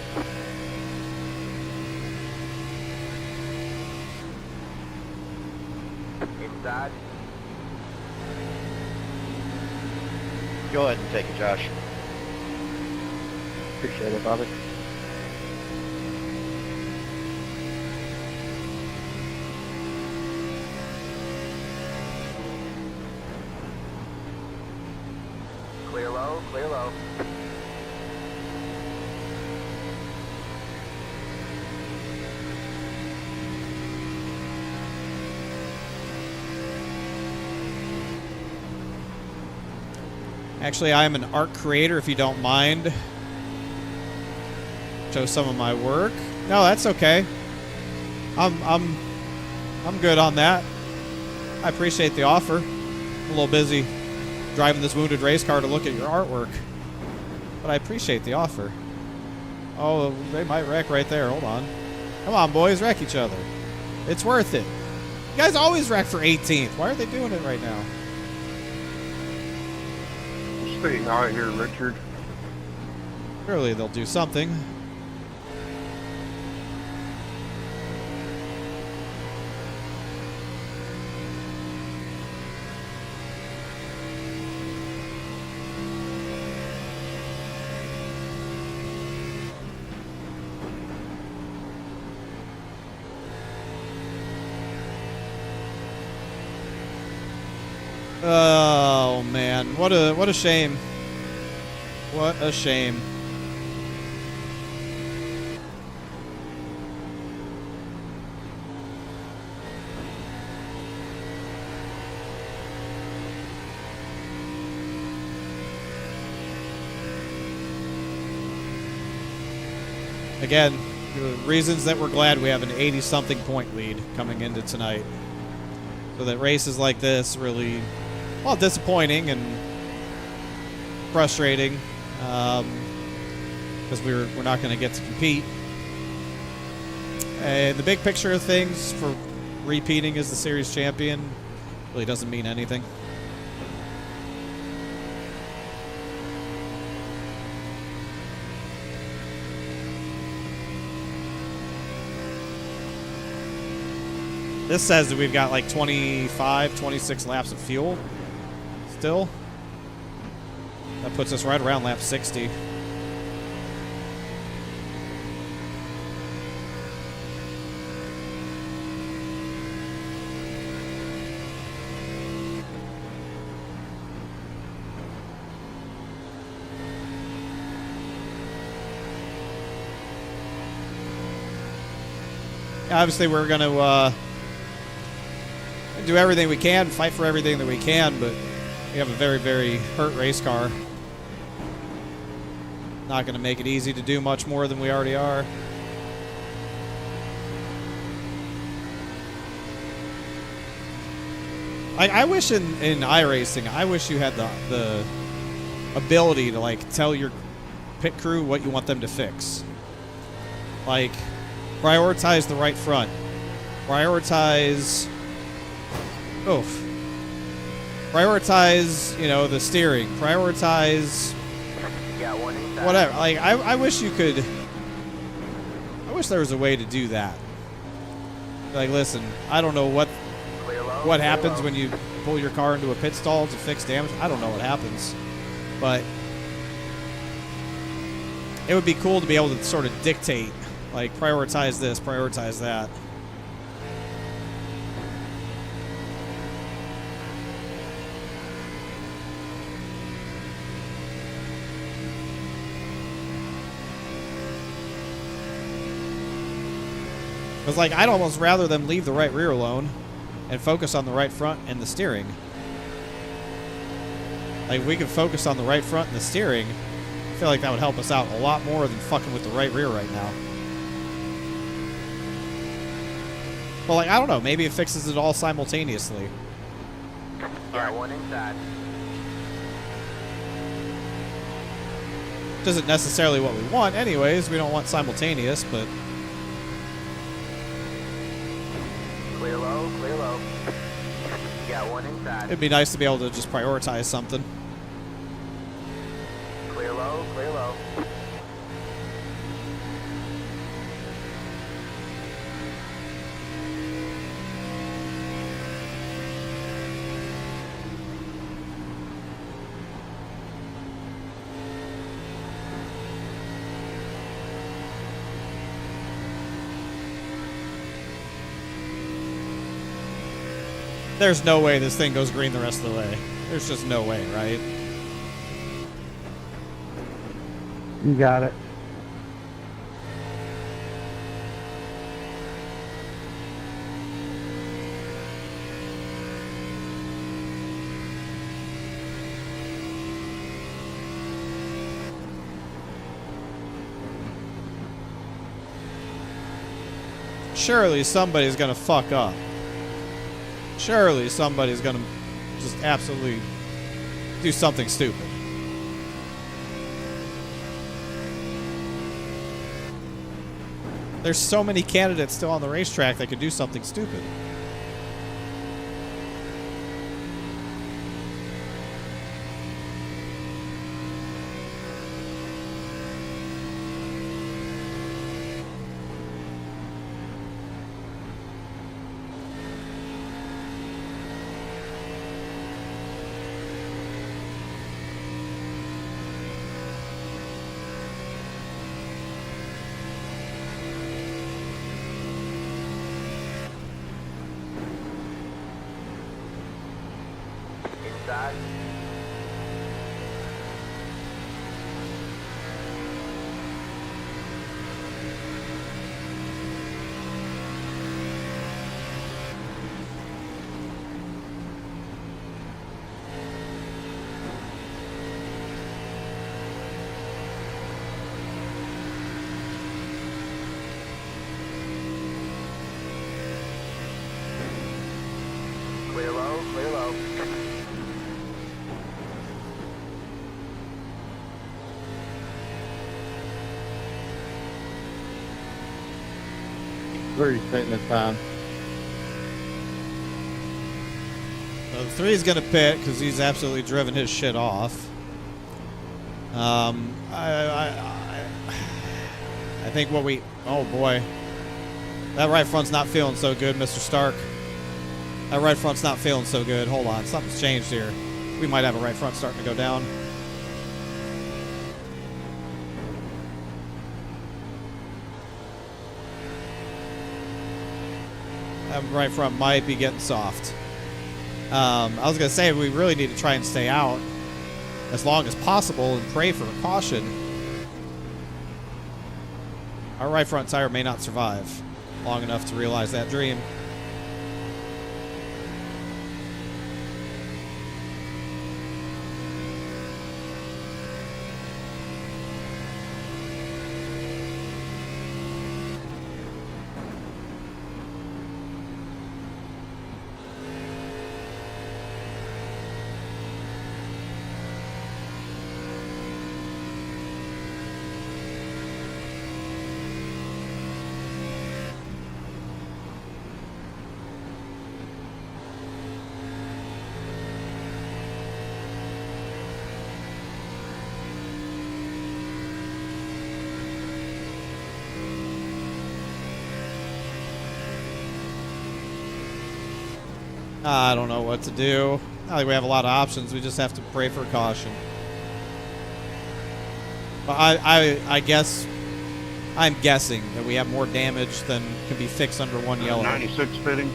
Inside.
Go ahead and take it, Josh.
Appreciate it, Bobby.
Clear low, clear low.
Actually, I am an art creator, if you don't mind. Show some of my work. No, that's okay. I'm good on that. I appreciate the offer. I'm a little busy driving this wounded race car to look at your artwork, but I appreciate the offer. Oh, they might wreck right there. Hold on. Come on, boys, wreck each other. It's worth it. You guys always wreck for 18th. Why are they doing it right now?
Stay out here, Richard.
Surely they'll do something. Oh man, what a shame. What a shame. Again, the reasons that we're glad we have an 80-something point lead coming into tonight. So that races like this really, well, disappointing and frustrating because we're not going to get to compete. And the big picture of things for repeating as the series champion really doesn't mean anything. This says that we've got like 25, 26 laps of fuel still. That puts us right around lap 60. Obviously, we're going to do everything we can, fight for everything that we can, but we have a very, very hurt race car. Not going to make it easy to do much more than we already are. I wish in iRacing, I wish you had the ability to like tell your pit crew what you want them to fix. Like, prioritize the right front. Prioritize... Oof. Prioritize, you know, the steering. Prioritize... whatever. Like, I wish you could... I wish there was a way to do that. Like, listen, I don't know what happens when you pull your car into a pit stall to fix damage. I don't know what happens. But it would be cool to be able to sort of dictate, like, prioritize this, prioritize that. Because, like, I'd almost rather them leave the right rear alone and focus on the right front and the steering. Like, we could focus on the right front and the steering. I feel like that would help us out a lot more than fucking with the right rear right now. But, like, I don't know. Maybe it fixes it all simultaneously.
Got one inside.
Which isn't necessarily what we want anyways. We don't want simultaneous, but...
Clear low, clear low. Got one inside.
it'd be nice to be able to just prioritize something.
Clear low, clear low.
There's no way this thing goes green the rest of the way. There's just no way, right?
You got it.
Surely somebody's gonna fuck up. Surely somebody's gonna just absolutely do something stupid. There's so many candidates still on the racetrack that could do something stupid.
Inside. Clear low, clear low.
Where are you sitting this time?
So the 3's gonna pit because he's absolutely driven his shit off. I think what we... Oh, boy. That right front's not feeling so good, Mr. Stark. That right front's not feeling so good. Hold on. Something's changed here. We might have a right front starting to go down. That right front might be getting soft. I was going to say, we really need to try and stay out as long as possible and pray for a caution. Our right front tire may not survive long enough to realize that dream. I don't know what to do. I think we have a lot of options. We just have to pray for caution. But I guess I'm guessing that we have more damage than can be fixed under one yellow.
96 fitting.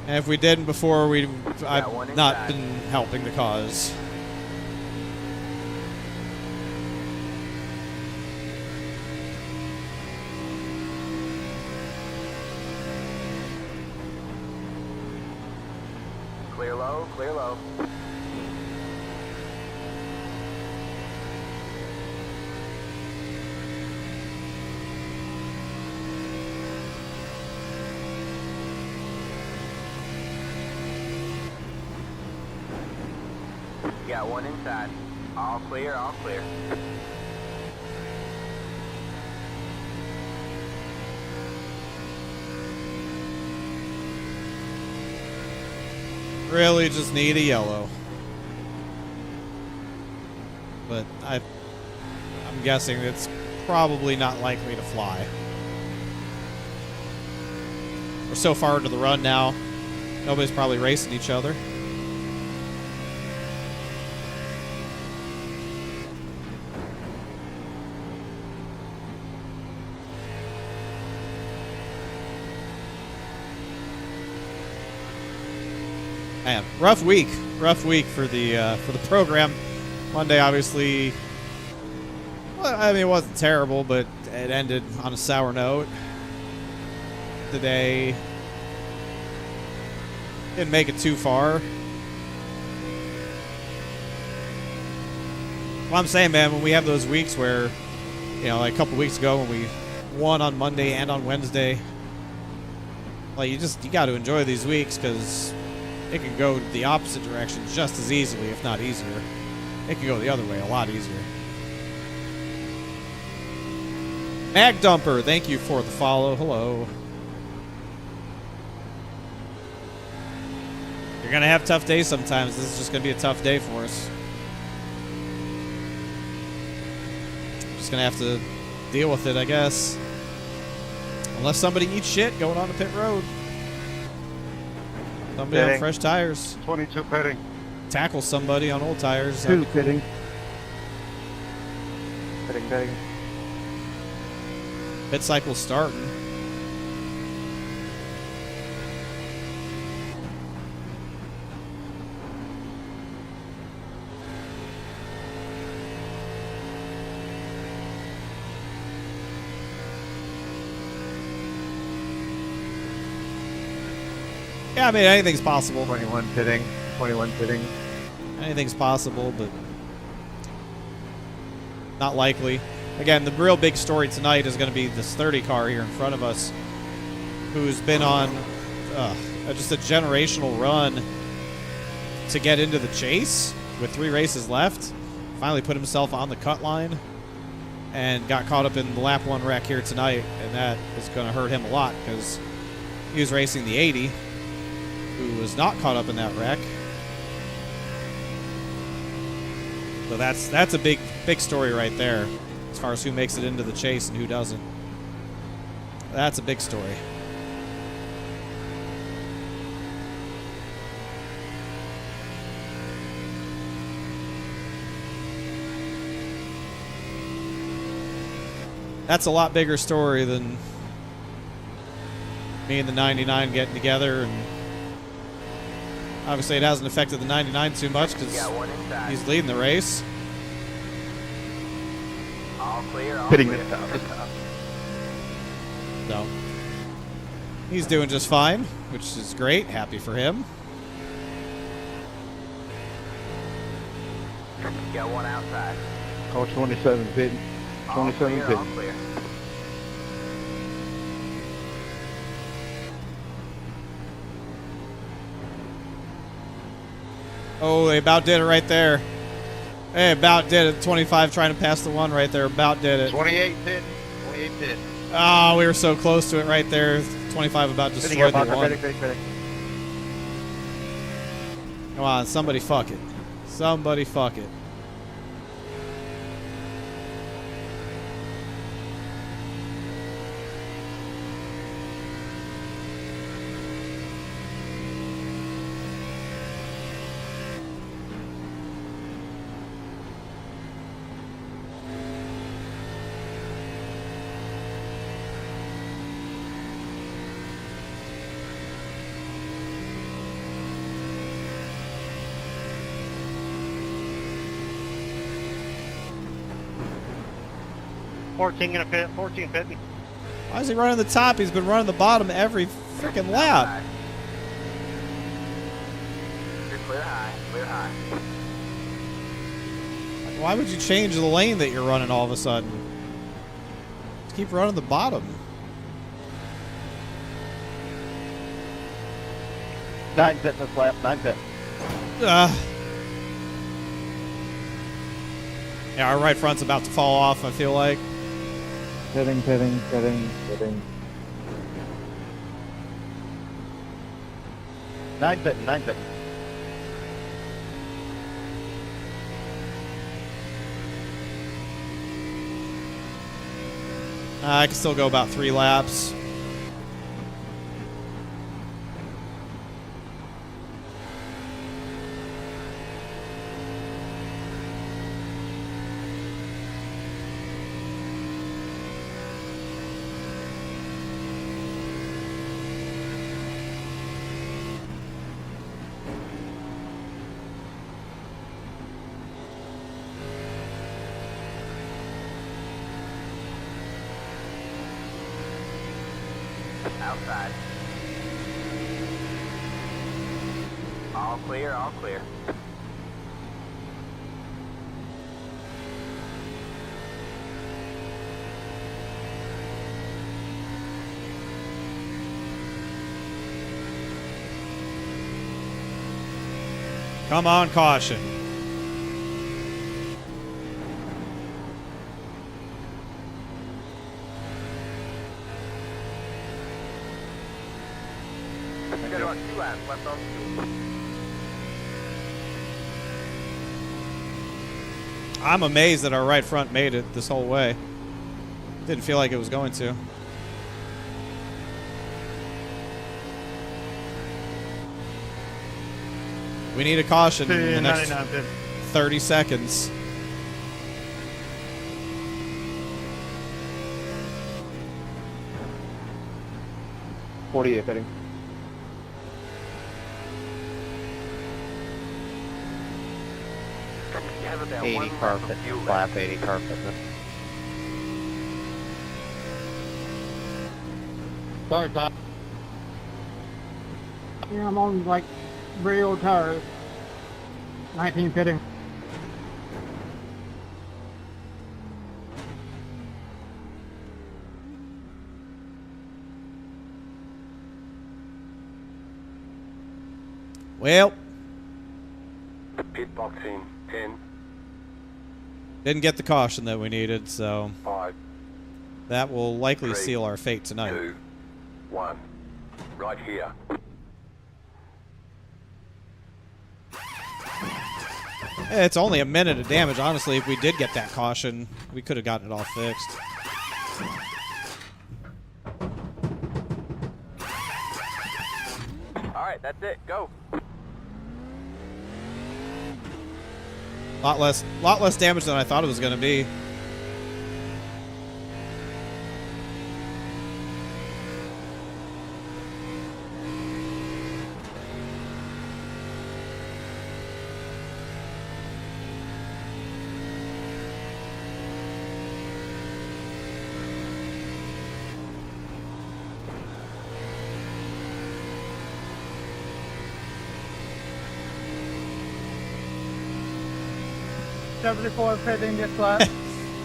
And if we didn't before, I've not been helping the cause.
Clear low, clear low. Got one inside. All clear, all clear.
Really just need a yellow. But I'm guessing it's probably not likely to fly. We're so far into the run now, nobody's probably racing each other. Man, rough week for the program. Monday, obviously, well, I mean, it wasn't terrible, but it ended on a sour note. Today, didn't make it too far. Well, I'm saying, man, when we have those weeks where, you know, like a couple weeks ago when we won on Monday and on Wednesday, like, you got to enjoy these weeks because it can go the opposite direction just as easily, if not easier. It can go the other way a lot easier. Mag Dumper, thank you for the follow. Hello. You're going to have tough days sometimes. This is just going to be a tough day for us. Just going to have to deal with it, I guess. Unless somebody eats shit going on the pit road. Somebody on fresh tires.
22 pitting.
Tackle somebody on old tires.
Two pitting.
Pitting.
Pit cycle's starting. Yeah, I mean, anything's possible.
21 pitting.
Anything's possible, but not likely. Again, the real big story tonight is going to be this 30 car here in front of us, who's been on just a generational run to get into the chase with 3 races left. Finally put himself on the cut line and got caught up in the lap 1 wreck here tonight, and that is going to hurt him a lot because he was racing the 80, who was not caught up in that wreck. So that's a big story right there, as far as who makes it into the chase and who doesn't. That's a big story. That's a lot bigger story than me and the 99 getting together, and obviously it hasn't affected the 99 too much because he's leading the race.
All clear.
Pitting this time.
So he's doing just fine, which is great. Happy for him.
Got one outside.
Call 27 pitting. 27
All
pitting.
clear.
Oh, they about did it right there. Hey, about did it. 25 trying to pass the 1 right there. About did it.
28 pitting. 28 pitting.
Oh, we were so close to it right there. 25 about destroyed the 1.
Pitting.
Come on, somebody fuck it. Somebody fuck it.
Fourteen pitting.
Why is he running the top? He's been running the bottom every freaking lap.
You're clear high. Clear high.
Why would you change the lane that you're running all of a sudden? Just keep running the bottom.
9 pitting this lap. 9 pitting.
Yeah, our right front's about to fall off, I feel like.
Pitting.
9 pitting.
I can still go about 3 laps.
Outside. All clear, all clear.
Come on, caution.
We got about 2 laps left on fuel.
I'm amazed that our right front made it this whole way. Didn't feel like it was going to. We need a caution in the next 30 seconds.
.48 heading.
You have about
80
1 lap
carpet,
of fuel
flap
left.
80 carpet.
Sorry, Todd.
Yeah, I'm on like very old tires. 19 fitting.
Well,
Pit box in 10,
didn't get the caution that we needed, so
5,
that will likely
3,
seal our fate tonight.
2, 1. Right here.
It's only a minute of damage. Honestly, if we did get that caution, we could have gotten it all fixed.
Alright, that's it. Go.
Lot less damage than I thought it was going to be.
Fitting this lap.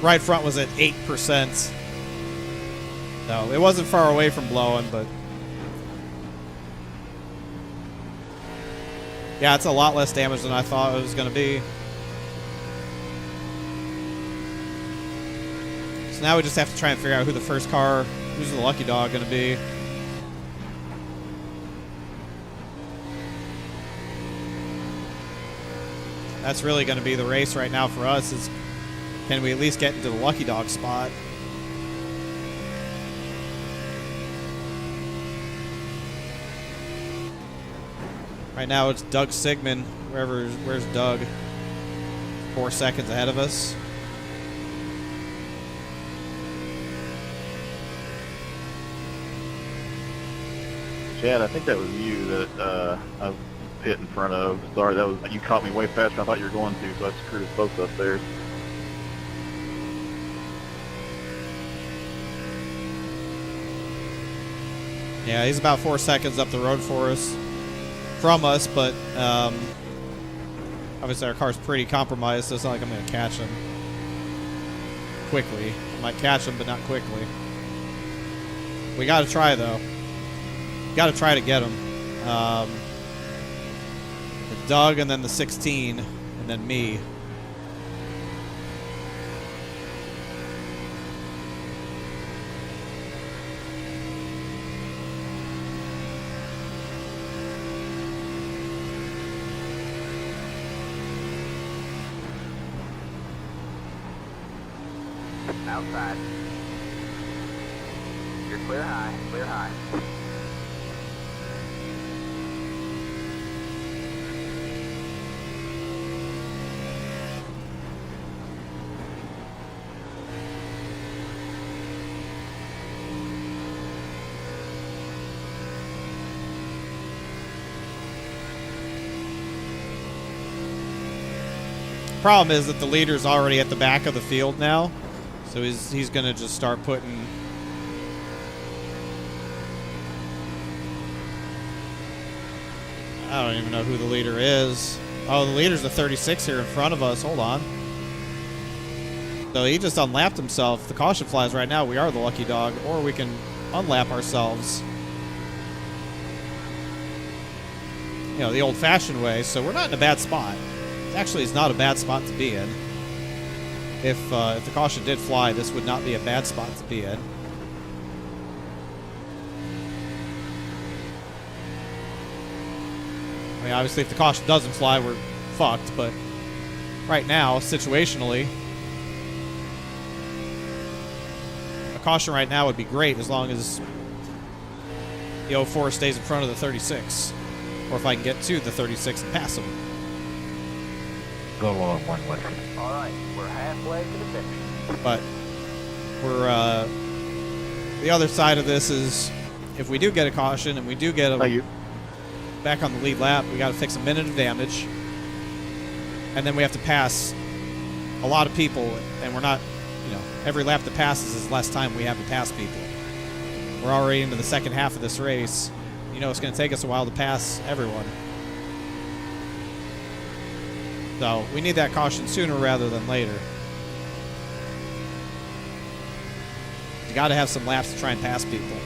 Right front was at 8%. No, it wasn't far away from blowing, but yeah, it's a lot less damage than I thought it was going to be. So now we just have to try and figure out who's the lucky dog going to be. That's really going to be the race right now for us, is can we at least get into the lucky dog spot? Right now it's Doug Sigmund. Where's Doug? 4 seconds ahead of us.
Chad, I think that was you that I was hit in front of. Sorry, that was you caught me way faster than I thought you were going to, so I screwed us both up there.
Yeah, he's about 4 seconds up the road from us, but obviously our car's pretty compromised, so it's not like I'm going to catch him quickly. I might catch him, but not quickly. We got to try, though. Got to try to get him. Doug, and then the 16, and then me.
Outside. You're clear high, clear high.
Problem is that the leader's already at the back of the field now, so he's going to just start putting I don't even know who the leader is. Oh, the leader's the 36 here in front of us. Hold on. So he just unlapped himself. If the caution flies right now, we are the lucky dog, or we can unlap ourselves. You know, the old-fashioned way. So we're not in a bad spot. Actually, it's not a bad spot to be in. If the caution did fly, this would not be a bad spot to be in. I mean, obviously, if the caution doesn't fly, we're fucked, but right now, situationally, a caution right now would be great as long as the 04 stays in front of the 36. Or if I can get to the 36 and pass him.
Go along one way.
All right, we're halfway to the finish.
But we're, the other side of this is if we do get a caution and we do get a back on the lead lap, we got to fix a minute of damage. And then we have to pass a lot of people, and we're not, you know, every lap that passes is less time we have to pass people. We're already into the second half of this race. You know, it's going to take us a while to pass everyone. So we need that caution sooner rather than later. You got to have some laps to try and pass people.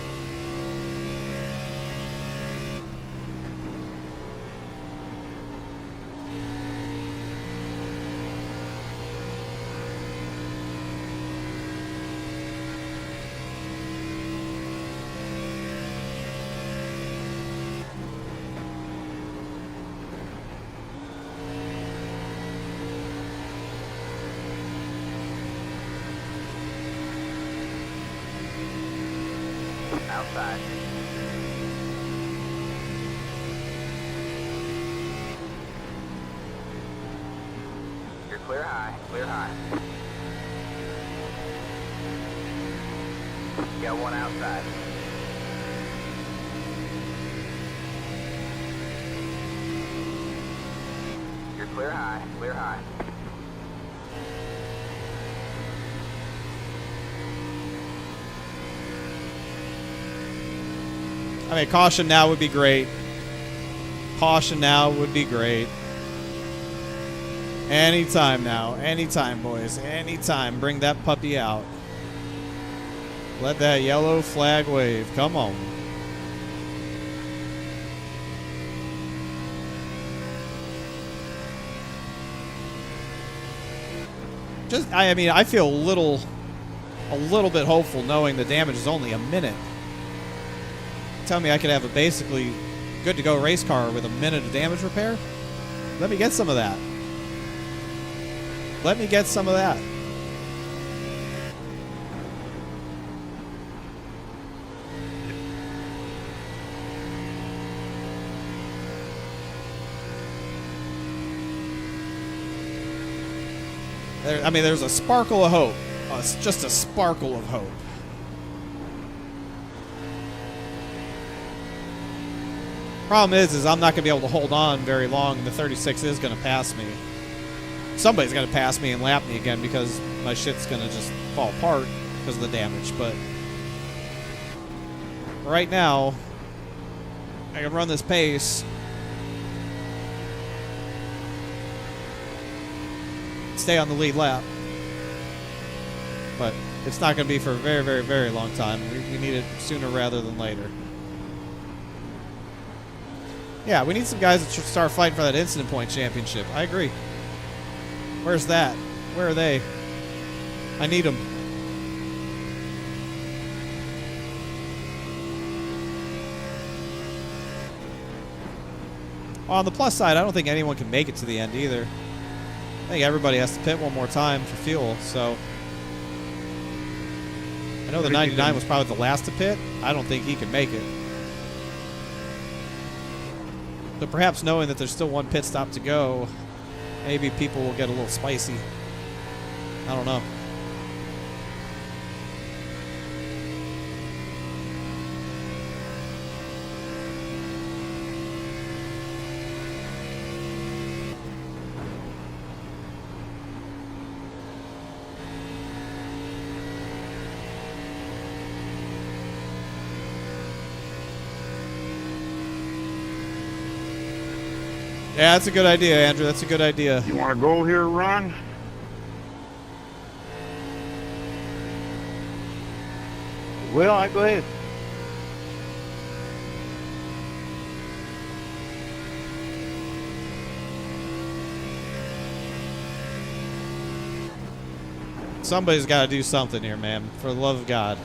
Outside. You're clear high, clear high. You got one outside. You're clear high, clear high.
I mean, caution now would be great. Caution now would be great. Anytime now. Anytime, boys. Anytime. Bring that puppy out. Let that yellow flag wave. Come on. Just, I mean, I feel a little bit hopeful knowing the damage is only a minute. Tell me I could have a basically good to go race car with a minute of damage repair? Let me get some of that. Let me get some of that. I mean, there's a sparkle of hope. Just a sparkle of hope. Problem is I'm not going to be able to hold on very long, and the 36 is going to pass me. Somebody's going to pass me and lap me again because my shit's going to just fall apart because of the damage. But right now, I can run this pace. Stay on the lead lap. But it's not going to be for a very, very, very long time. We need it sooner rather than later. Yeah, we need some guys that should start fighting for that incident point championship. I agree. Where's that? Where are they? I need them. On the plus side, I don't think anyone can make it to the end either. I think everybody has to pit one more time for fuel, so... I know the 99 was probably the last to pit. I don't think he can make it. But perhaps knowing that there's still one pit stop to go, maybe people will get a little spicy. I don't know. Yeah, that's a good idea, Andrew. That's a good idea.
You want to go here, Ron?
Will, I go ahead.
Somebody's got to do something here, man. For the love of God.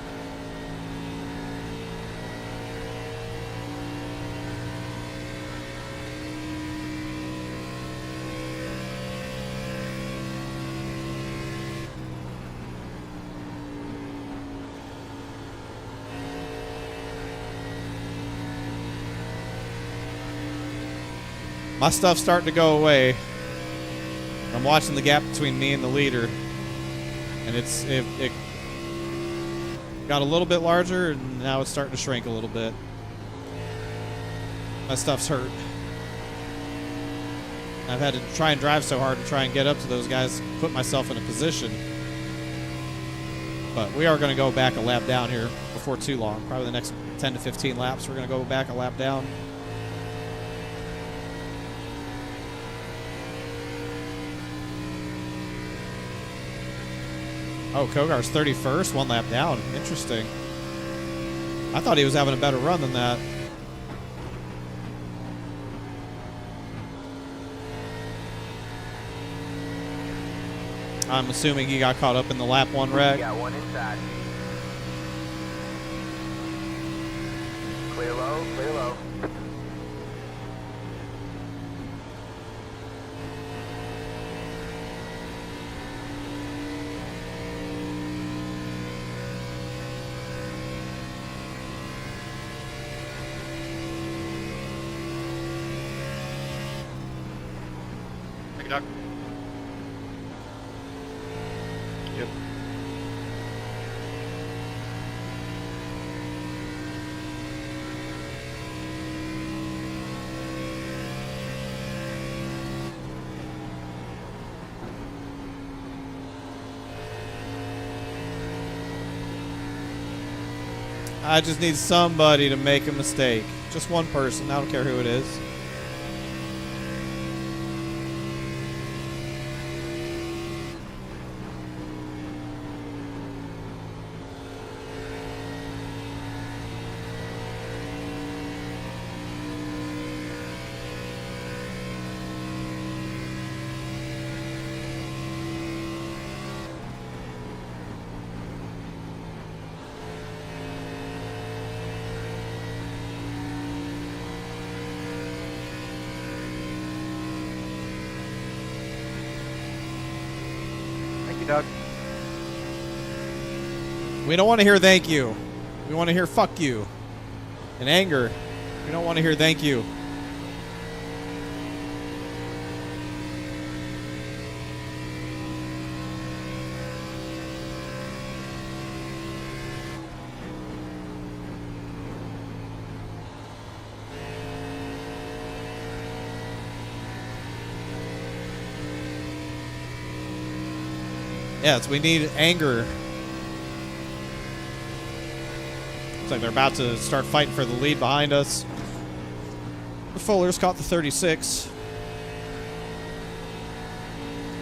My stuff's starting to go away. I'm watching the gap between me and the leader. And it got a little bit larger, and now it's starting to shrink a little bit. My stuff's hurt. I've had to try and drive so hard to try and get up to those guys, put myself in a position. But we are going to go back a lap down here before too long. Probably the next 10 to 15 laps, we're going to go back a lap down. Oh, Kogar's 31st, 1 lap down. Interesting. I thought he was having a better run than that. I'm assuming he got caught up in the lap 1 wreck.
Got one inside. Clear low, clear low.
Thank you, Doc.
Yep.
I just need somebody to make a mistake. Just one person. I don't care who it is.
Thank you, Doug.
We don't want to hear thank you. We want to hear fuck you. And anger. We don't want to hear thank you. Yes, we need anger. Looks like they're about to start fighting for the lead behind us. The Fullers caught the 36.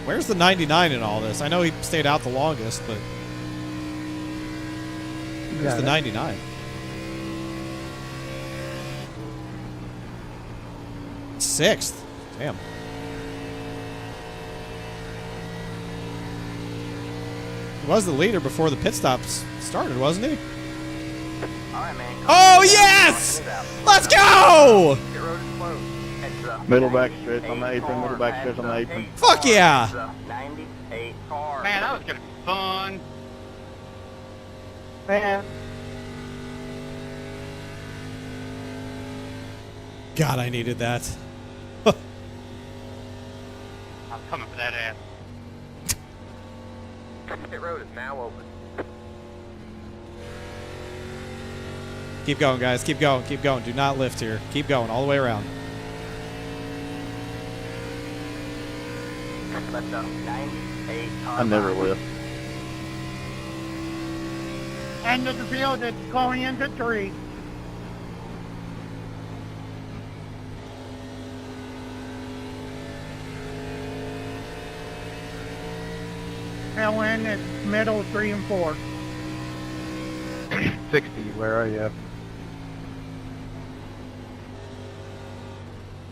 Where's the 99 in all this? I know he stayed out the longest, but where's the 99? Sixth. Damn. He was the leader before the pit stops started, wasn't he?
All right, man.
Oh, yes! Let's go!
Pit road is closed. It's the
Middle back stretch on the apron, middle back stretch on the apron.
Fuck yeah!
It's the 98 car.
Man, that was gonna be fun.
Man,
God, I needed that.
I'm coming for that ass.
Pit road is now open.
Keep going, guys. Keep going. Keep going. Do not lift here. Keep going all the way around.
Let the 98 car.
I never lift.
End of the field, it's going into 3. tail end at middle 3 and 4.
60, where are you?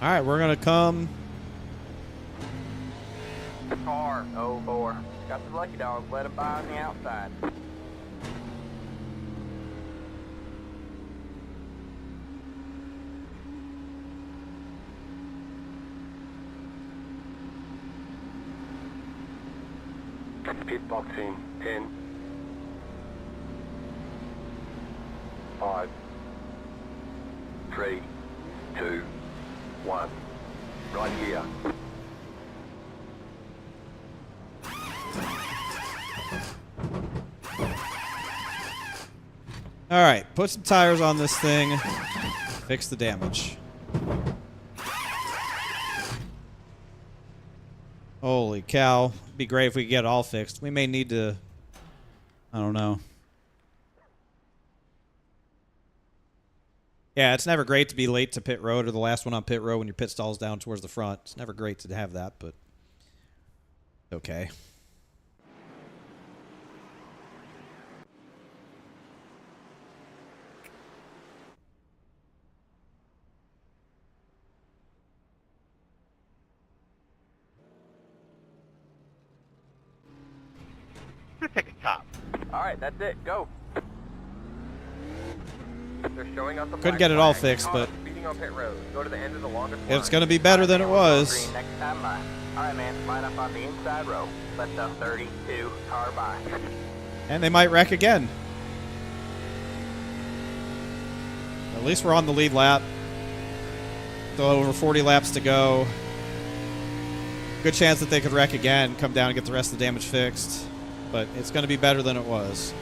All right, we're gonna come.
Car 04. Got the lucky dog. Let him by on the outside.
Pit box in 10, 5, 3, 2, 1. Right here.
All right, put some tires on this thing. Fix the damage. Holy cow. It'd be great if we could get it all fixed. We may need to... I don't know. Yeah, it's never great to be late to pit road or the last one on pit road when your pit stall's down towards the front. It's never great to have that, but... okay.
Let's take a top.
Alright, that's it. Go. They're showing us the
Couldn't
black
get it all
flag.
fixed,
Caught
but
us speeding on pit road. Go to the end of the longest
it's
line.
going to be better than it
Alright, man,
was.
green next time by. Alright, man. Line up on the inside row. Let the 32 car by.
And they might wreck again. At least we're on the lead lap. Still over 40 laps to go. Good chance that they could wreck again, come down and get the rest of the damage fixed. But it's going to be better than it was.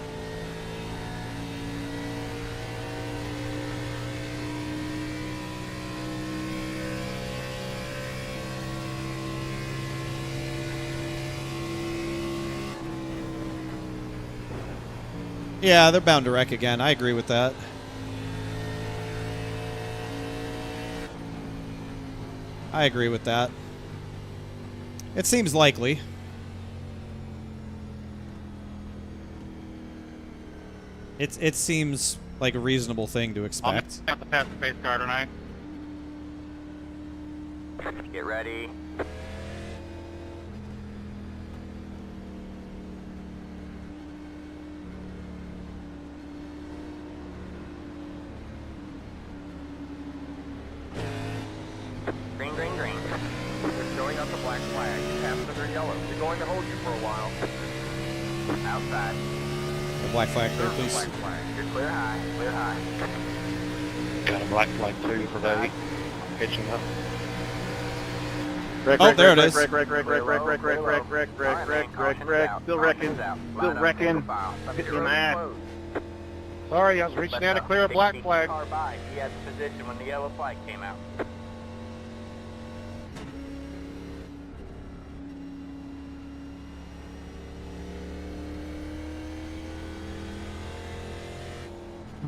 Yeah, they're bound to wreck again. I agree with that. I agree with that. It seems likely. It seems like a reasonable thing to expect.
I'm to pass the pace car tonight.
Get ready. Green, green, green. They're showing up the black flag. Half of their yellow. They're going to hold you for a while. Outside.
The black flag there, please.
Black flag. You're clear high. Clear high.
Got a black flag too for that. Pitching up.
Wreck,
Oh,
wreck,
there it
wreck,
is.
wreck, wreck, wreck, wreck, wreck, wreck, wreck, wreck, wreck, wreck, wreck, wreck, wreck. Still wrecking. Still wrecking. Hit me in the ass.
Sorry, I was reaching down to clear a black flag.
Car by. He had the position when the yellow flag came out.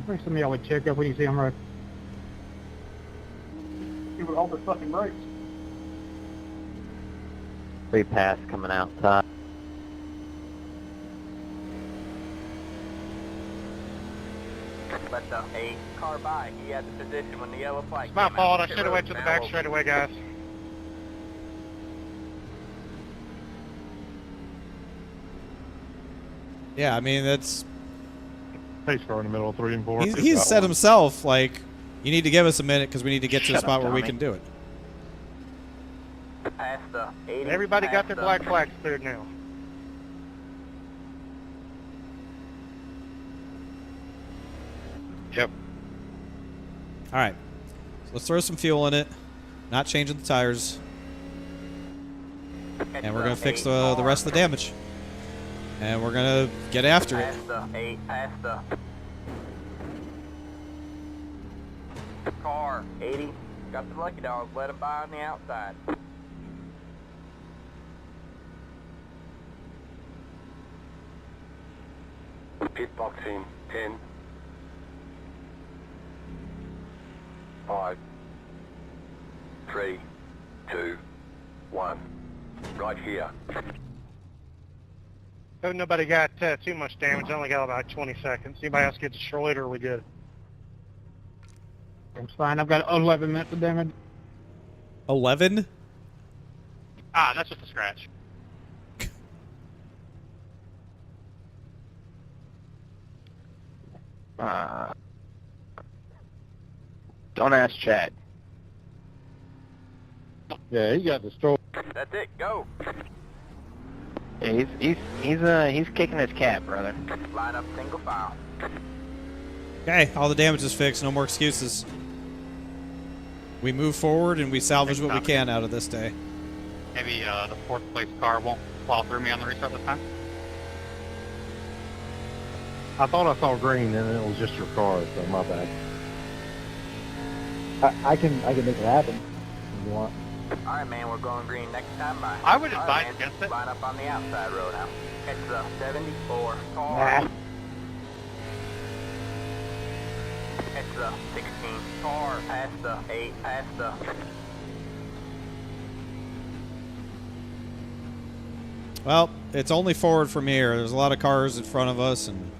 Where's some yellow check up when you see them right? He would hold the fucking brakes.
Free pass coming outside.
Let the 8 car by. He had the position when the yellow flag
It's
came
my
out.
fault. I
Pit
should have
road
went to the
now
back
open.
straightaway, guys.
Yeah, I mean, that's...
Pace car in the middle of 3 and 4.
He's said himself, like, you need to give us a minute because we need to get to a
Shut
spot
up,
where we
Tommy.
can do it.
Past the 80,
Everybody got
past
their
the-
black flags cleared now. Yep.
All right. So let's throw some fuel in it. Not changing the tires. And we're going to fix the rest of the damage. And we're going to get after it.
Past the 8, past the car. 80. Got the lucky dog. Let him by on the outside.
Pit box in 10, 5, 3, 2, 1. Right here.
Hope nobody got too much damage. I only got about 20 seconds. Anybody else get destroyed, or are we good?
It's fine. I've got 11 minutes of damage.
11?
Ah, that's just a scratch.
Don't ask Chad.
Yeah, he got destroyed.
That's it. Go.
Yeah, he's kicking his cat, brother.
Line up single file.
Okay, all the damage is fixed. No more excuses. We move forward and we salvage what we can out of this day.
Maybe the fourth place car won't plow through me on the restart this time.
I thought I saw green, and it was just your car, so my bad. I can make it happen if you want.
All right, man. We're going green next time. Bye.
I would
All
advise
right, man.
against it.
Line up on the outside road now. It's the 74 car.
Nah.
It's the 16 car. Past the 8. Past the.
Well, it's only forward from here. There's a lot of cars in front of us, and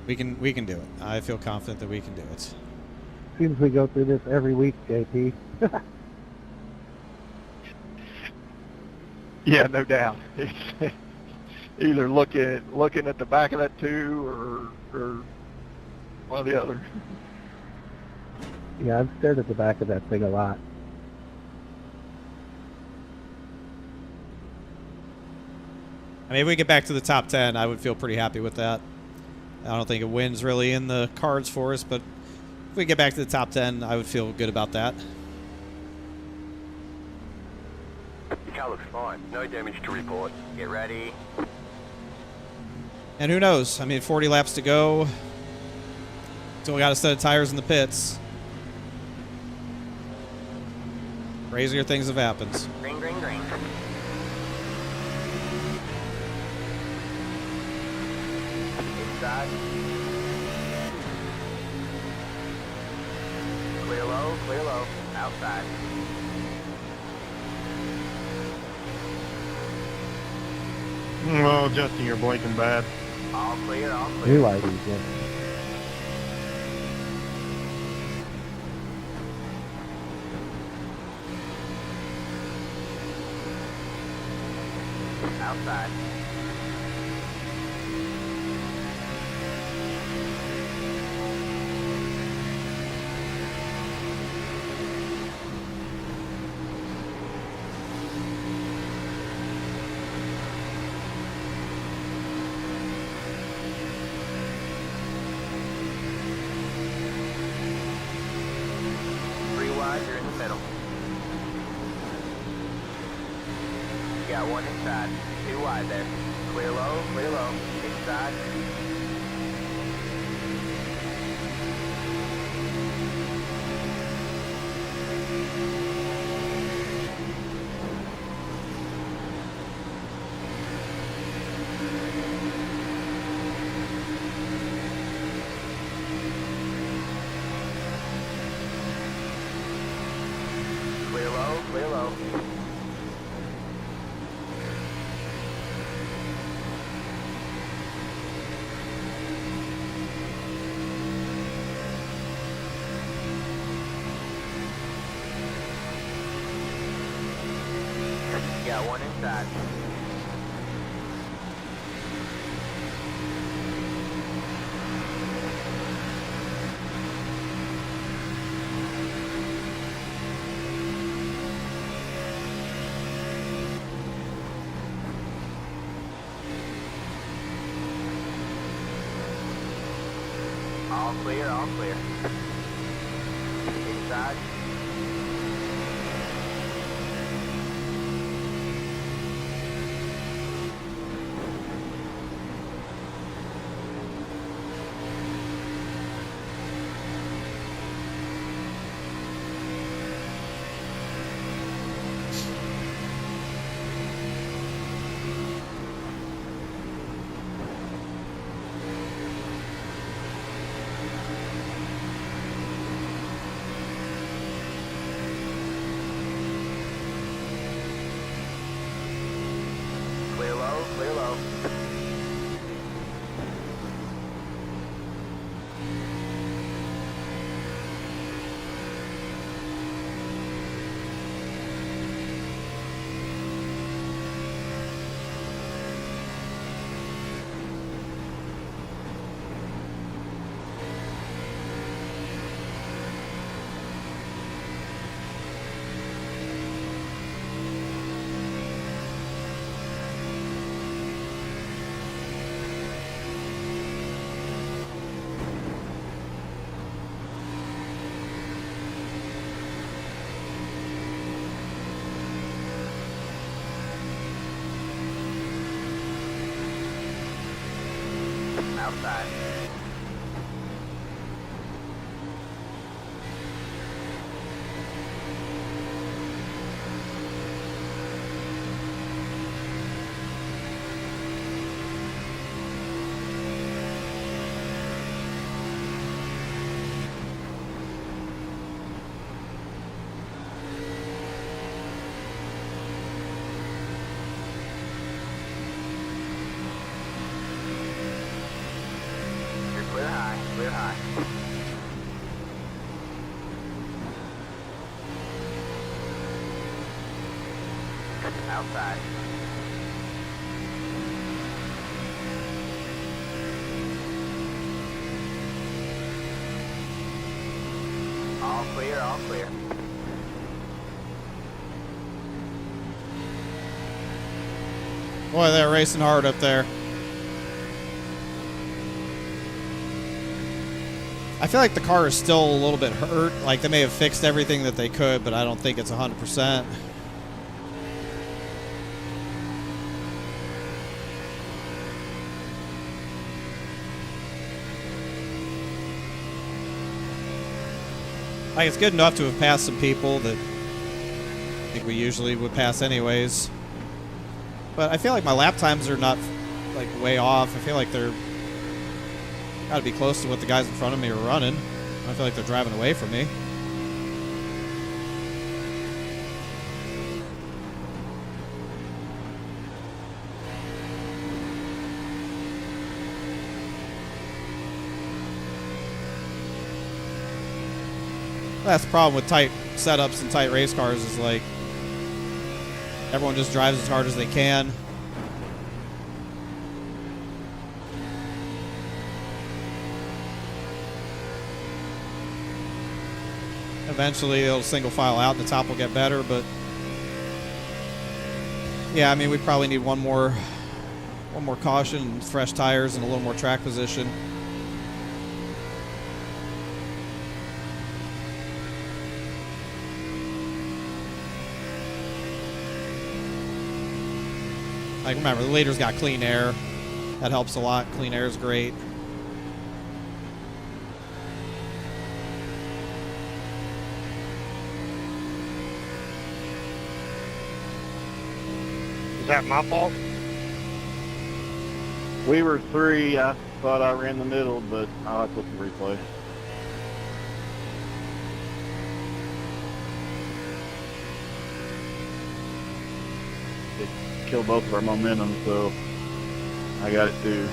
we can do it. I feel confident that we can do it.
Seems we go through this every week, JP.
Yeah, no doubt. Either looking at the back of that two or one or the other.
Yeah, I've stared at the back of that thing a lot.
I mean, if we get back to the top 10, I would feel pretty happy with that. I don't think a win's really in the cards for us, but if we get back to the top 10, I would feel good about that.
The car looks fine. No damage to report.
Get ready.
And who knows? I mean, 40 laps to go. Still got a set of tires in the pits. Crazier things have happened.
Green, green, green. Inside. Clear low, clear low. Outside.
Oh, Justin, you're blinking bad.
All clear, all clear.
New IDs, yeah.
Outside. Three wide, you're in the middle. You got one inside. Two wide there. Clear low, clear low. Inside. Clear low, clear low. You got one inside. All clear, all clear. Inside. clear low. Outside. You're clear high, clear high. Outside. All clear, all clear.
Boy, they're racing hard up there. I feel like the car is still a little bit hurt. Like they may have fixed everything that they could, but I don't think it's 100%. Like it's good enough to have passed some people that I think we usually would pass anyways. But I feel like my lap times are not like way off. I feel like they're got to be close to what the guys in front of me are running. I feel like they're driving away from me. That's the problem with tight setups and tight race cars is like everyone just drives as hard as they can. Eventually it'll single file out and the top will get better, but yeah, I mean we probably need one more caution, fresh tires, and a little more track position. Like remember, the leader's got clean air. That helps a lot. Clean air is great.
Is that my fault?
We were 3. I thought I ran the middle, but I'll have to look at the replay. It killed both of our momentum, so I got it too.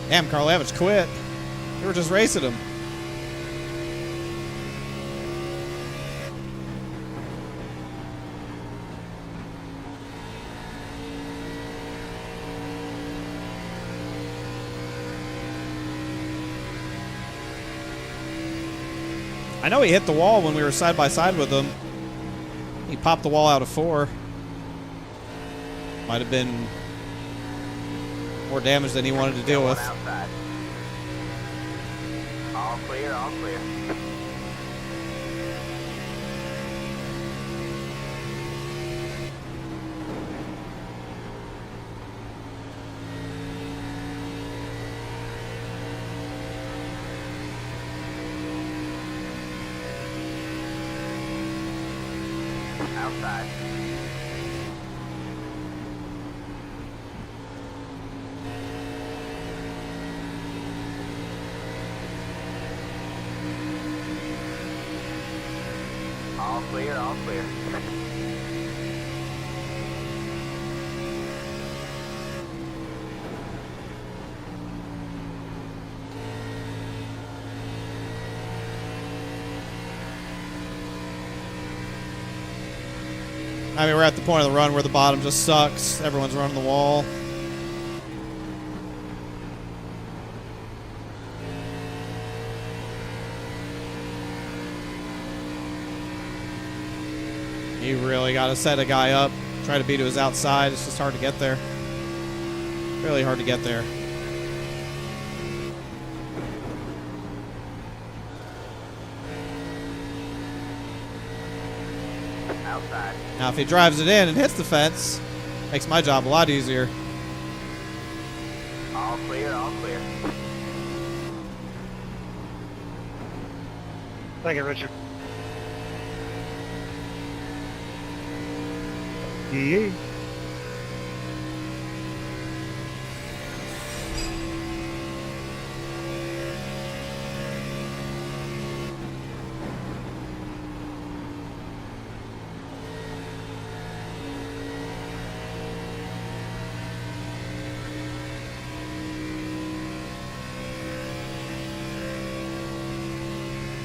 Damn, Carl Evans quit. We were just racing him. I know he hit the wall when we were side by side with him. He popped the wall out of 4. Might have been more damage than he wanted to deal with.
Outside. All clear, all clear. Outside. All clear, all clear.
I mean, we're at the point of the run where the bottom just sucks. Everyone's running the wall. You really got to set a guy up, try to beat to his outside. It's just hard to get there. Really hard to get there.
Outside.
Now, if he drives it in and hits the fence, makes my job a lot easier.
All clear, all clear.
Thank you, Richard. Yeah.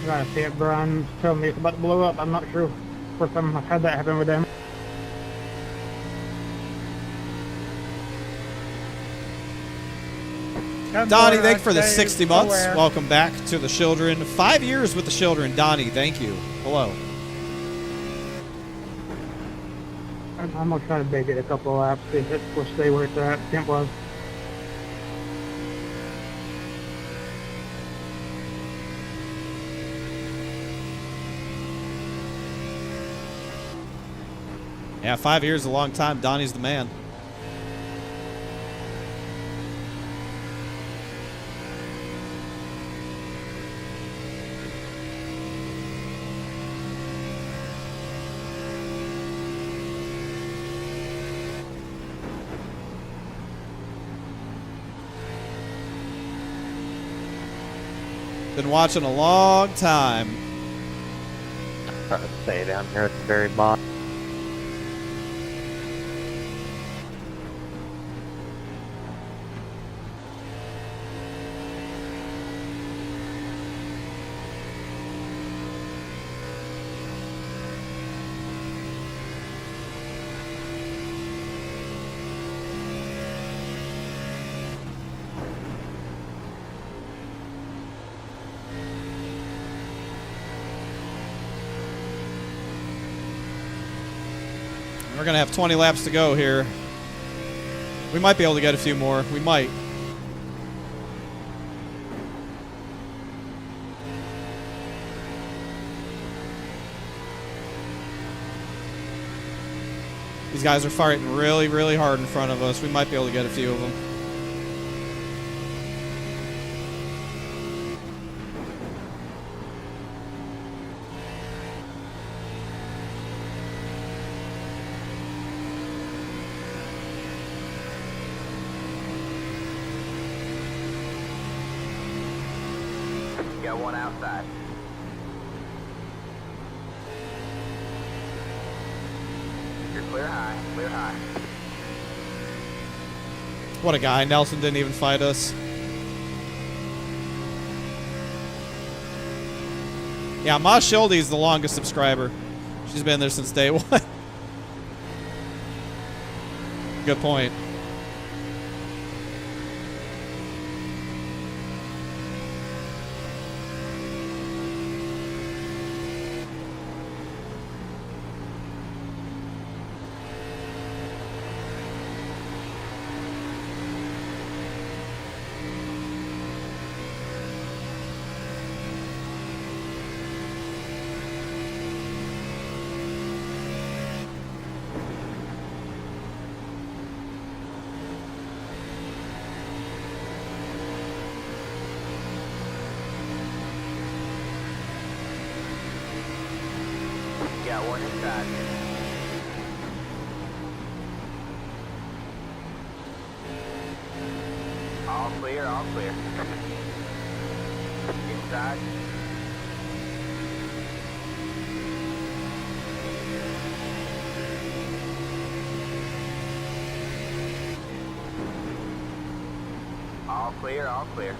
I gotta see it. Brian's telling me it's about to blow up. I'm not sure. First time I've had that happen with them.
Donnie, thank you for the 60 months. Welcome back to the children. 5 years with the children. Donnie, thank you. Hello.
I'm gonna try to bake it a couple of laps. See if it will stay where it's at. Temp was.
Yeah, 5 years is a long time. Donnie's the man. Been watching a long time.
Trying to stay down here at the very bottom.
We're going to have 20 laps to go here. We might be able to get a few more. We might. These guys are fighting really, really hard in front of us. We might be able to get a few of them.
Got one outside. You're clear high, clear high.
What a guy. Nelson didn't even fight us. Yeah, Ma Schilde's the longest subscriber. She's been there since day one. Good point.
Got one inside. all clear. Inside. All clear, all clear.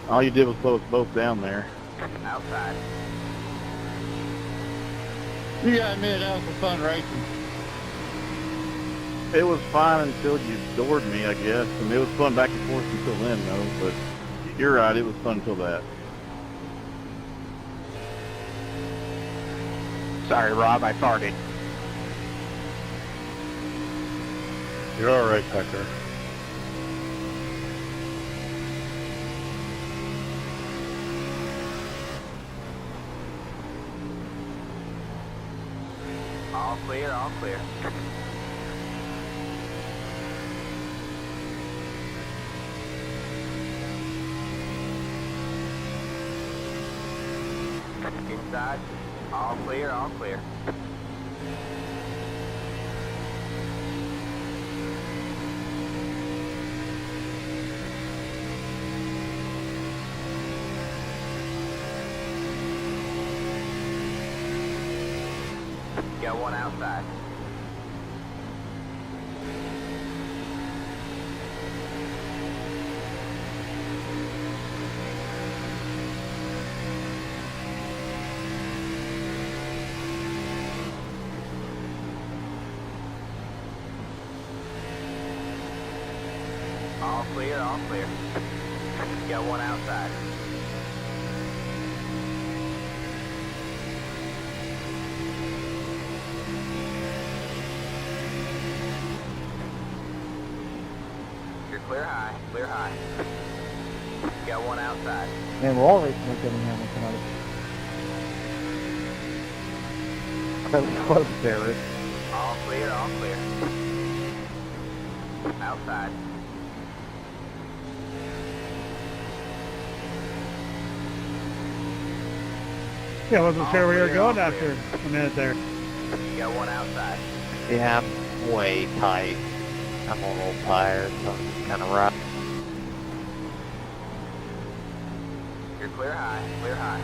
All you did was slow us both down there.
Outside.
You gotta admit, that was some fun racing.
It was fine until you doored me, I guess. I mean, it was fun back and forth until then, though. But you're right, it was fun until that.
Sorry, Rob, I farted.
You're all right, Tucker.
All clear, all clear. Inside. All clear, all clear. Got one outside. All clear, all clear. Got one outside. You're clear high, clear high. Got one outside.
Man, we're all racing with getting hammered tonight. That was close there, Rick.
All clear, all clear. Outside.
Yeah, I wasn't sure where you were going after a minute there.
Got one outside.
Yeah, I'm way tight. I'm on old tires, so I'm kind of rough.
You're clear high, clear high.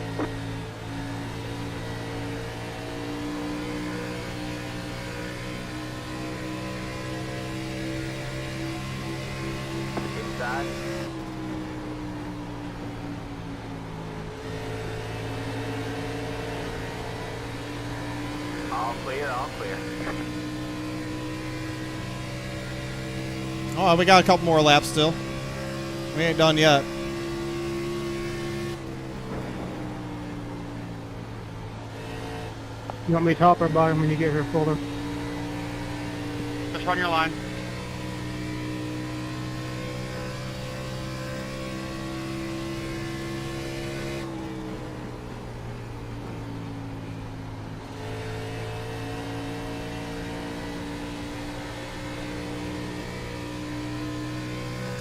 Inside. All clear, all clear.
Oh, we got a couple more laps still. We ain't done yet.
You want me top or bottom when you get here, Fuller?
Just run your line.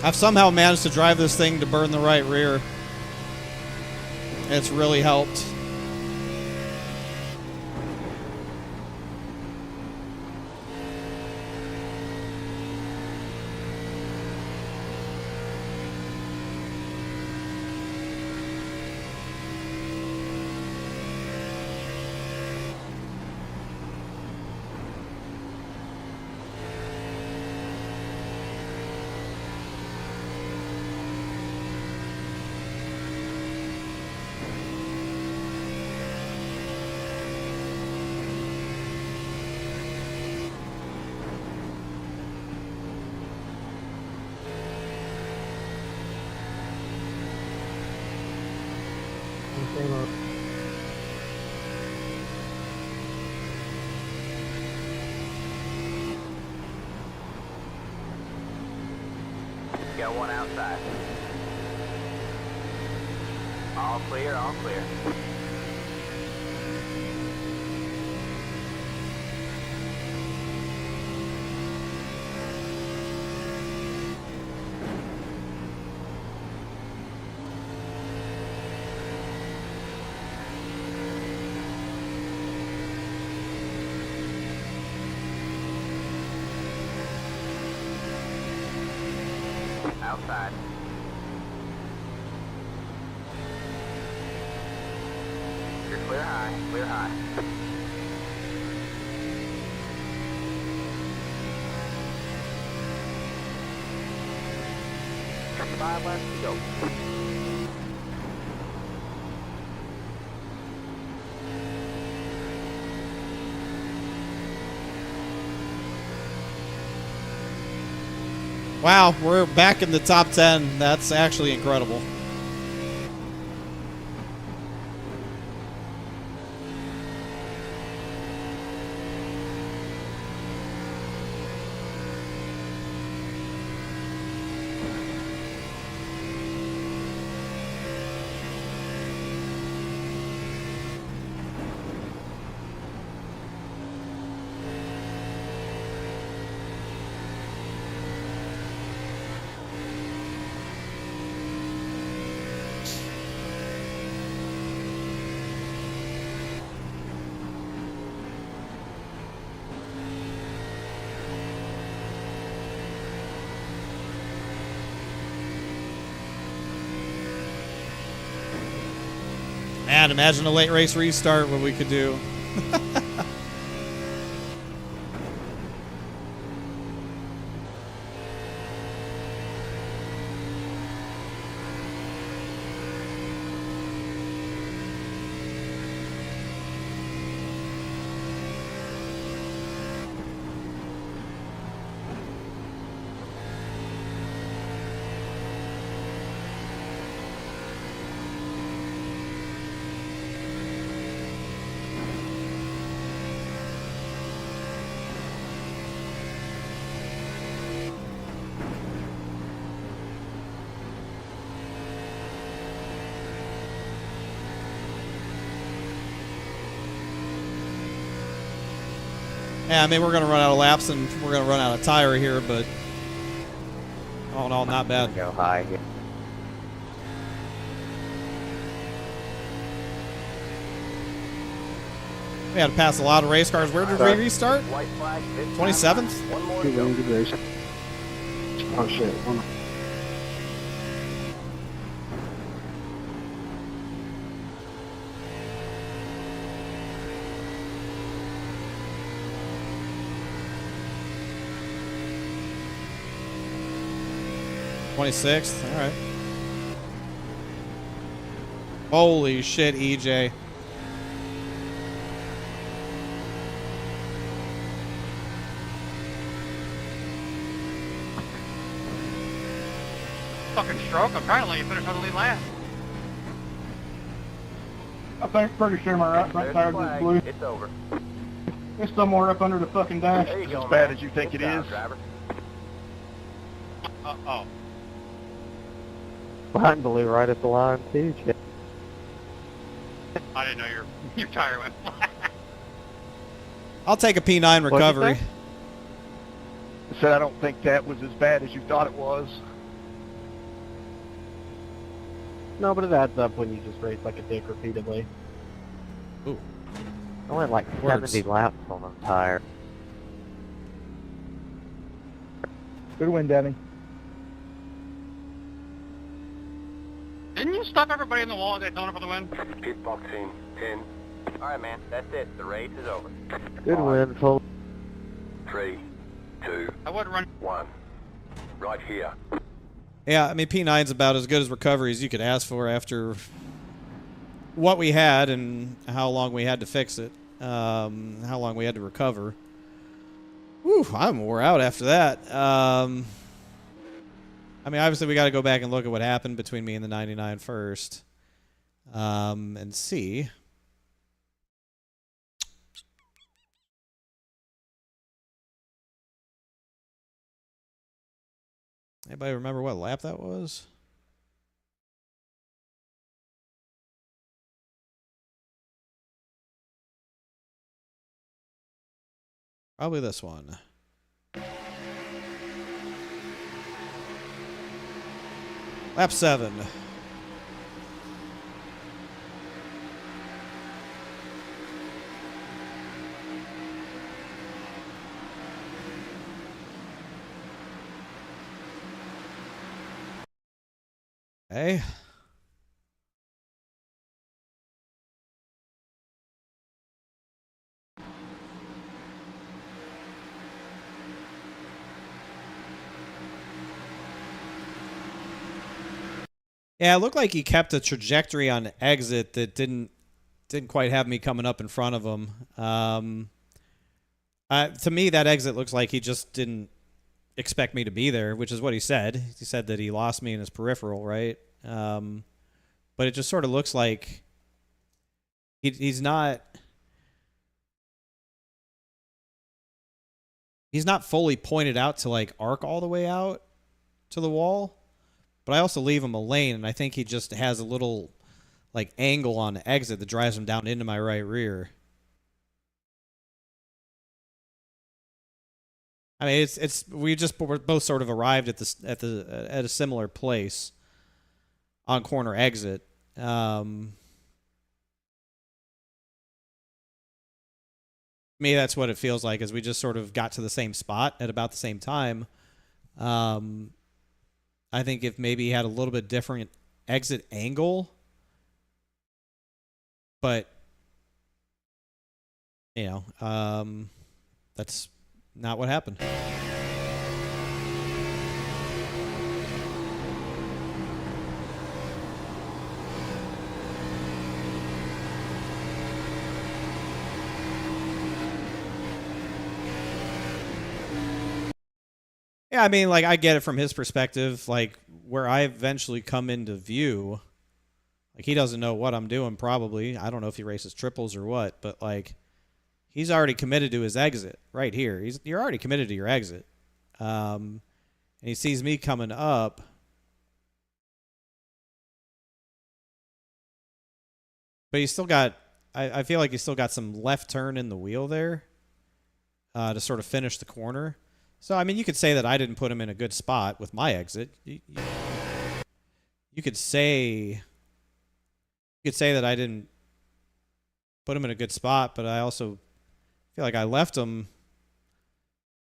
I've somehow managed to drive this thing to burn the right rear. It's really helped.
Got one outside. All clear, all clear. Outside. You're clear high, clear high. Check the 5 left to go.
Wow, we're back in the top 10. That's actually incredible. Man, imagine a late race restart, what we could do. Yeah, I mean, we're going to run out of laps and we're going to run out of tire here, but... Oh, no, not bad.
Go high here.
We had to pass a lot of race cars. Where did we restart?
White flag,
27th?
one more to go.
Oh shit.
26th, all right. Holy shit, EJ.
Fucking stroke. Apparently you finished on the lead lap.
I think pretty sure my right tire just blew.
It's over.
It's somewhere up under the fucking dash.
There you go,
As bad
man.
as you think
Good
it
job,
is?
driver.
Uh-oh.
Mine blew right at the line too, Chip.
I didn't know your tire went flat.
I'll take a P9 recovery.
I said I don't think that was as bad as you thought it was.
No, but it adds up when you just race like a dick repeatedly.
Ooh.
I went like
Words.
70 laps on them tires.
Good win, Danny.
Didn't you stop everybody in the wall at Daytona for the win?
Pit box in 10,
Alright, man, that's it. The race is over.
Good win, full.
3, 2,
I would run.
1. Right here.
Yeah, I mean, P9's about as good as recovery as you could ask for after what we had and how long we had to fix it, how long we had to recover. Whew, I'm wore out after that. I mean, obviously, we got to go back and look at what happened between me and the 99 first and see. Anybody remember what lap that was? Probably this one. Lap 7. Okay. Yeah, it looked like he kept a trajectory on exit that didn't quite have me coming up in front of him. To me, that exit looks like he just didn't expect me to be there, which is what he said. He said that he lost me in his peripheral, right? But it just sort of looks like he's not fully pointed out to like arc all the way out to the wall. But I also leave him a lane, and I think he just has a little like angle on the exit that drives him down into my right rear. I mean, we're both sort of arrived at a similar place on corner exit. Me, that's what it feels like, is we just sort of got to the same spot at about the same time. I think if maybe he had a little bit different exit angle, but you know, that's not what happened. Yeah, I mean, like, I get it from his perspective, like, where I eventually come into view, like, he doesn't know what I'm doing, probably. I don't know if he races triples or what, but, like, he's already committed to his exit right here. You're already committed to your exit. And he sees me coming up. But he's still got, I feel like he's still got some left turn in the wheel there to sort of finish the corner. So, I mean, you could say that I didn't put him in a good spot with my exit. You could say that I didn't put him in a good spot, but I also feel like I left him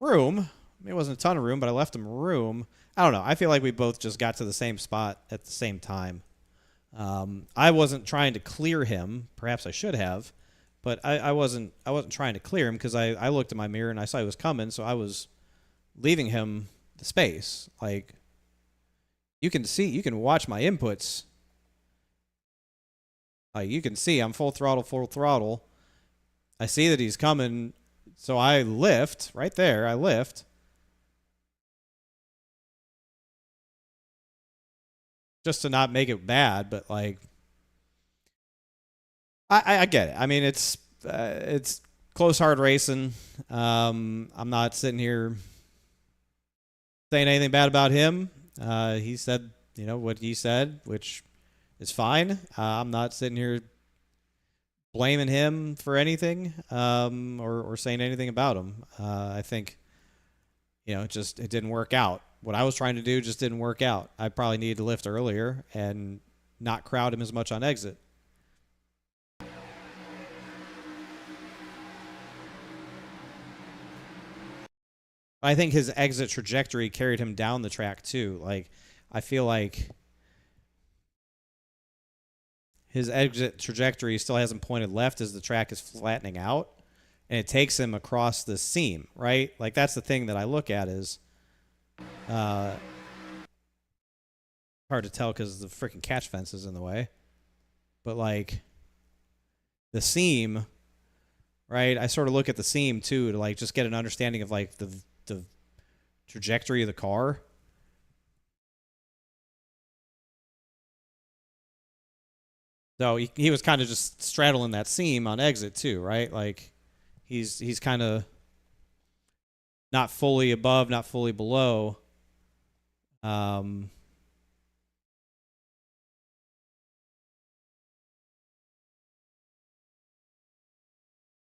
room. I mean, it wasn't a ton of room, but I left him room. I don't know. I feel like we both just got to the same spot at the same time. I wasn't trying to clear him. Perhaps I should have, but I wasn't trying to clear him because I looked in my mirror and I saw he was coming, so I was leaving him the space. Like, you can watch my inputs. Like, you can see I'm full throttle. I see that he's coming, so I lift right there. I lift. Just to not make it bad, but like, I get it. I mean, it's close, hard racing. I'm not sitting here saying anything bad about him. He said, what he said, which is fine. I'm not sitting here blaming him for anything or saying anything about him. I think, it didn't work out. What I was trying to do just didn't work out. I probably needed to lift earlier and not crowd him as much on exit. I think his exit trajectory carried him down the track too. Like, I feel like his exit trajectory still hasn't pointed left as the track is flattening out, and it takes him across the seam, right? Like, that's the thing that I look at is hard to tell because the freaking catch fence is in the way. But, like, the seam, right? I sort of look at the seam, too, to, like, just get an understanding of, like, the trajectory of the car. So he was kind of just straddling that seam on exit too, right? Like he's kind of not fully above, not fully below.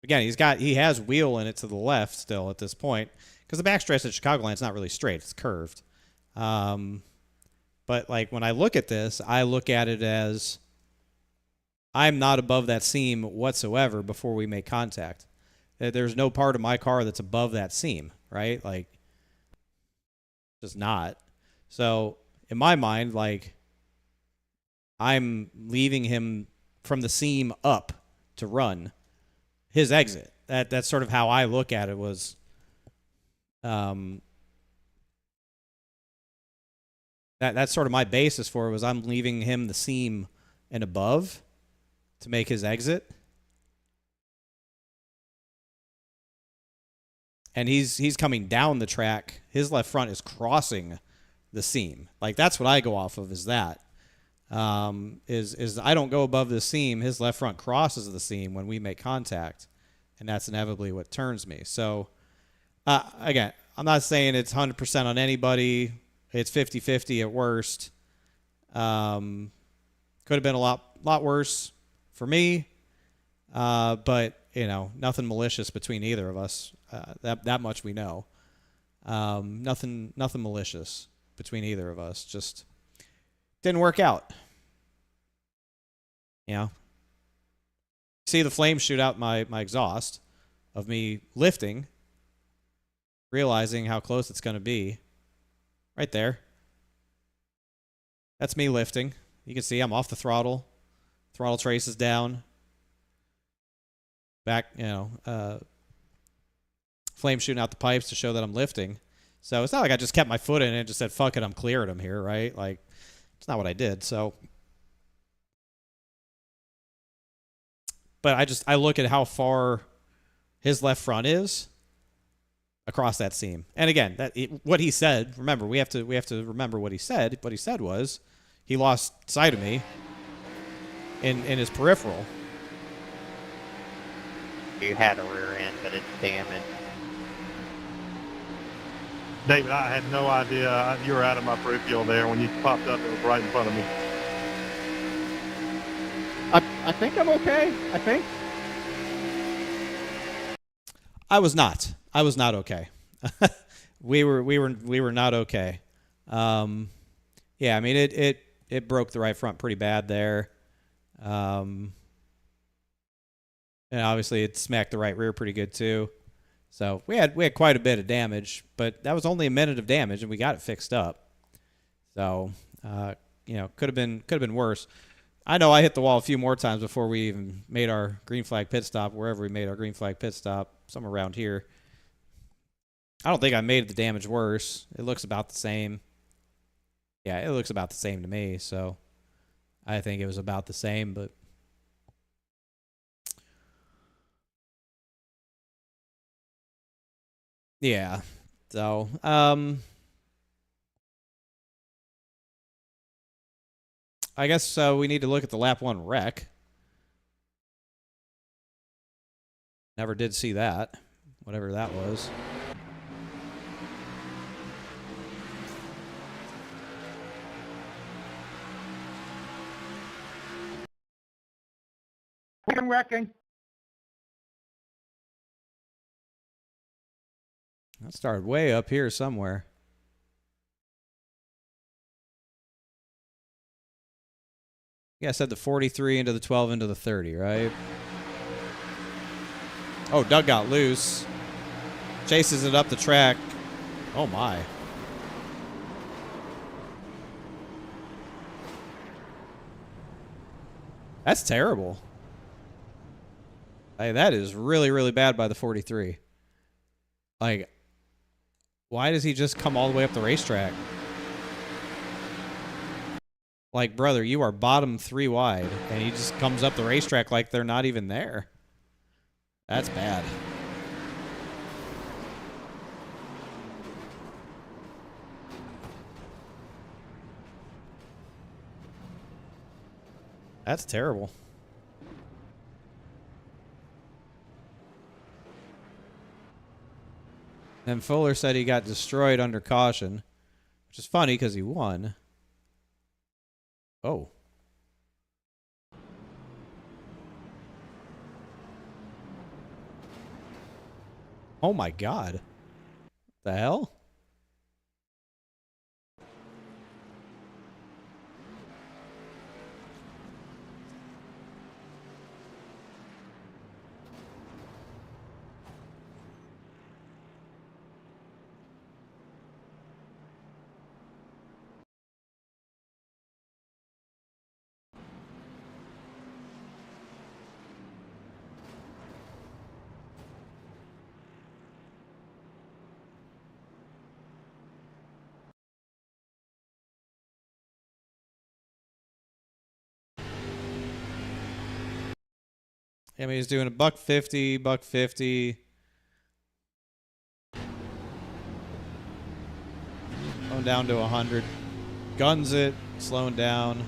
Again, he has wheel in it to the left still at this point because the backstretch at Chicagoland is not really straight; it's curved. But like when I look at this, I look at it as I'm not above that seam whatsoever before we make contact. There's no part of my car that's above that seam, right? Like, just not. So, in my mind, like, I'm leaving him from the seam up to run his exit. That's sort of how I look at it was, that's sort of my basis for it was I'm leaving him the seam and above to make his exit. And he's coming down the track. His left front is crossing the seam. Like, that's what I go off of is that. Is I don't go above the seam. His left front crosses the seam when we make contact. And that's inevitably what turns me. So, again, I'm not saying it's 100% on anybody. It's 50-50 at worst. Could have been a lot worse for me, but you know, nothing malicious between either of us. That much we know. Nothing malicious between either of us. Just didn't work out. You know, see the flames shoot out my exhaust of me lifting, realizing how close it's going to be. Right there. That's me lifting. You can see I'm off the throttle. Throttle trace is down. Back, you know, flame shooting out the pipes to show that I'm lifting. So it's not like I just kept my foot in it and just said, fuck it, I'm clearing him here, right? Like, it's not what I did. So, but I look at how far his left front is across that seam. And again, what he said, remember, we have to remember what he said. What he said was he lost sight of me in his peripheral.
You had a rear end, but it's damaged.
David, I had no idea you were out of my peripheral there. When you popped up, it was right in front of me.
I think I'm okay. I think.
I was not okay. we were not okay. Yeah, I mean it broke the right front pretty bad there. And obviously it smacked the right rear pretty good too. So we had quite a bit of damage, but that was only a minute of damage and we got it fixed up. So you know, could have been worse. I know I hit the wall a few more times before we even made our green flag pit stop, wherever we made our green flag pit stop, somewhere around here. I don't think I made the damage worse. It looks about the same. Yeah, it looks about the same to me, so I think it was about the same, but yeah. So, I guess we need to look at the lap 1 wreck. Never did see that, whatever that was.
I'm wrecking.
That started way up here somewhere. Yeah, I said the 43 into the 12 into the 30, right? Oh, Doug got loose. Chases it up the track. Oh, my. That's terrible. Hey, that is really, really bad by the 43. Like, why does he just come all the way up the racetrack? Like, brother, you are bottom 3 wide, and he just comes up the racetrack like they're not even there. That's bad. That's terrible. And Fuller said he got destroyed under caution, which is funny because he won. Oh. Oh my God. The hell? I mean, he's doing a $150, $150. Going down to 100. Guns it, slowing down.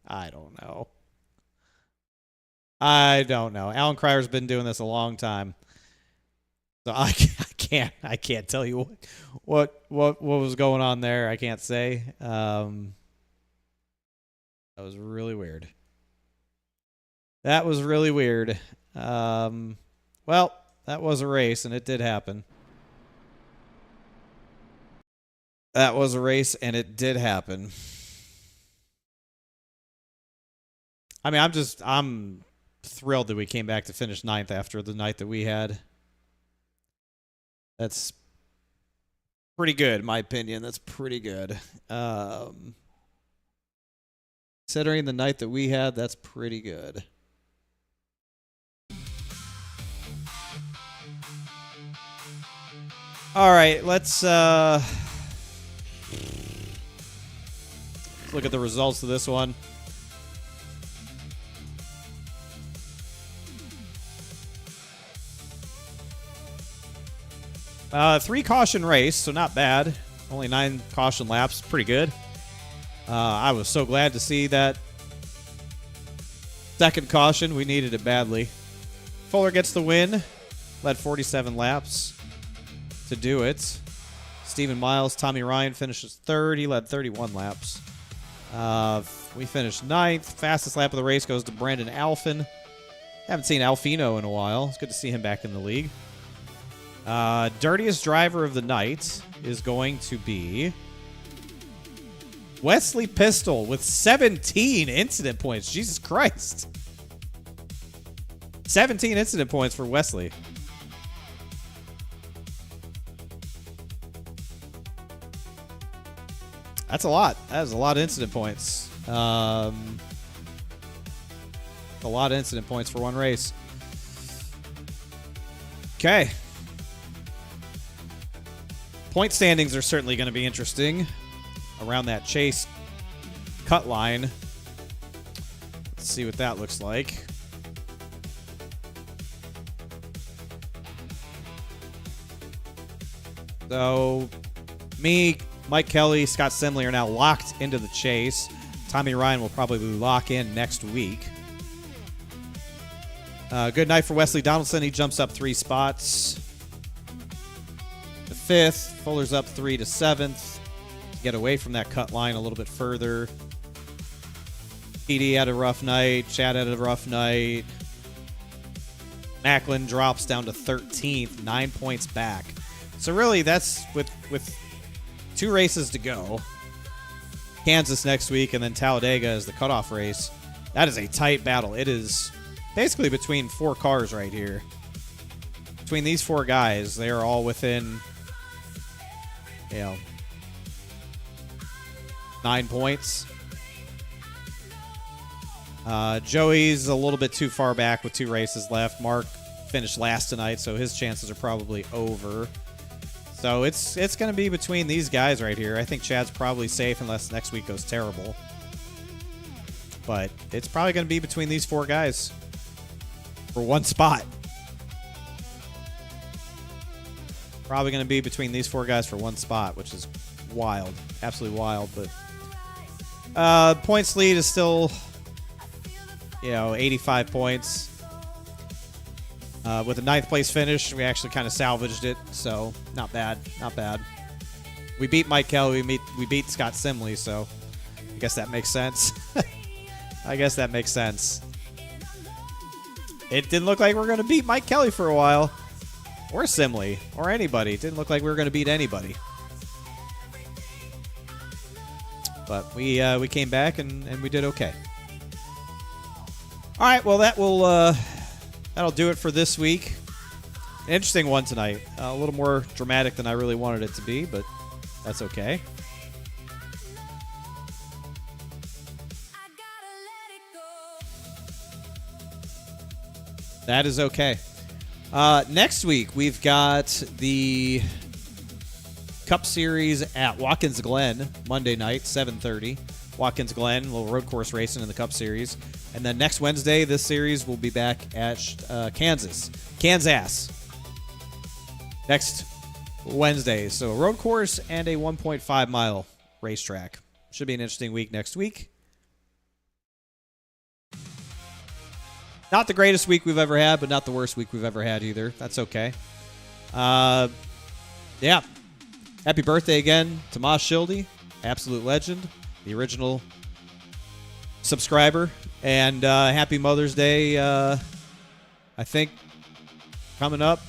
I don't know. I don't know. Alan Cryer's been doing this a long time. So I can't tell you what was going on there. I can't say. That was really weird. That was really weird. Well, that was a race, and it did happen. That was a race, and it did happen. I mean, I'm thrilled that we came back to finish 9th after the night that we had. That's pretty good, in my opinion. That's pretty good. Considering the night that we had, that's pretty good. All right, let's look at the results of this one. Three caution race, so not bad. Only 9 caution laps, pretty good. I was so glad to see that second caution. We needed it badly. Fuller gets the win. Led 47 laps to do it. Stephen Miles, Tommy Ryan finishes third. He led 31 laps. We finished 9th. Fastest lap of the race goes to Brandon Alphin. Haven't seen Alfino in a while. It's good to see him back in the league. Dirtiest driver of the night is going to be Wesley Pistol with 17 incident points. Jesus Christ. 17 incident points for Wesley. That's a lot. That is a lot of incident points. A lot of incident points for one race. Okay. Point standings are certainly going to be interesting around that chase cut line. Let's see what that looks like. So, me, Mike Kelly, Scott Simley are now locked into the chase. Tommy Ryan will probably lock in next week. Good night for Wesley Donaldson. He jumps up 3 spots. The 5th, Fuller's up 3 to 7th. To get away from that cut line a little bit further. PD had a rough night. Chad had a rough night. Macklin drops down to 13th, 9 points back. So really, that's with 2 races to go. Kansas next week, and then Talladega is the cutoff race. That is a tight battle. It is basically between 4 cars right here. Between these 4 guys, they are all within, 9 points. Joey's a little bit too far back with 2 races left. Mark finished last tonight, so his chances are probably over. So it's going to be between these guys right here. I think Chad's probably safe unless next week goes terrible. But it's probably going to be between these 4 guys for 1 spot. Probably going to be between these 4 guys for 1 spot, which is wild. Absolutely wild. But points lead is still, 85 points. With a 9th place finish, we actually kind of salvaged it, so not bad, not bad. We beat Mike Kelly, we beat Scott Simley, so I guess that makes sense. I guess that makes sense. It didn't look like we were going to beat Mike Kelly for a while, or Simley, or anybody. It didn't look like we were going to beat anybody. But we came back and we did okay. All right, well that'll do it for this week. An interesting one tonight. A little more dramatic than I really wanted it to be, but that's okay. That is okay. Next week, we've got the Cup Series at Watkins Glen, Monday night, 7:30. Watkins Glen, a little road course racing in the Cup Series. And then next Wednesday, this series will be back at Kansas. Next Wednesday. So a road course and a 1.5 mile racetrack. Should be an interesting week next week. Not the greatest week we've ever had, but not the worst week we've ever had either. That's okay. Yeah. Happy birthday again, Tomas Schilde, absolute legend, the original subscriber. And happy Mother's Day, I think, coming up.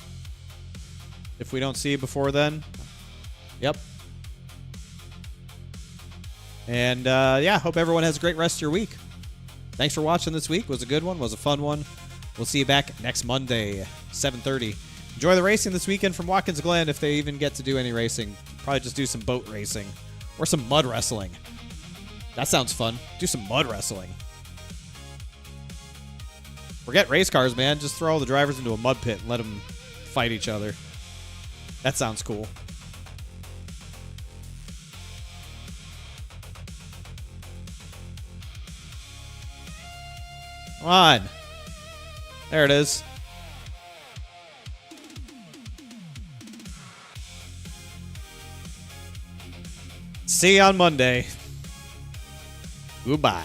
If we don't see you before then. Yep. And, yeah, hope everyone has a great rest of your week. Thanks for watching this week. It was a good one. It was a fun one. We'll see you back next Monday, 7:30. Enjoy the racing this weekend from Watkins Glen if they even get to do any racing. Probably just do some boat racing or some mud wrestling. That sounds fun. Do some mud wrestling. Forget race cars, man. Just throw all the drivers into a mud pit and let them fight each other. That sounds cool. Come on. There it is. See you on Monday. Goodbye.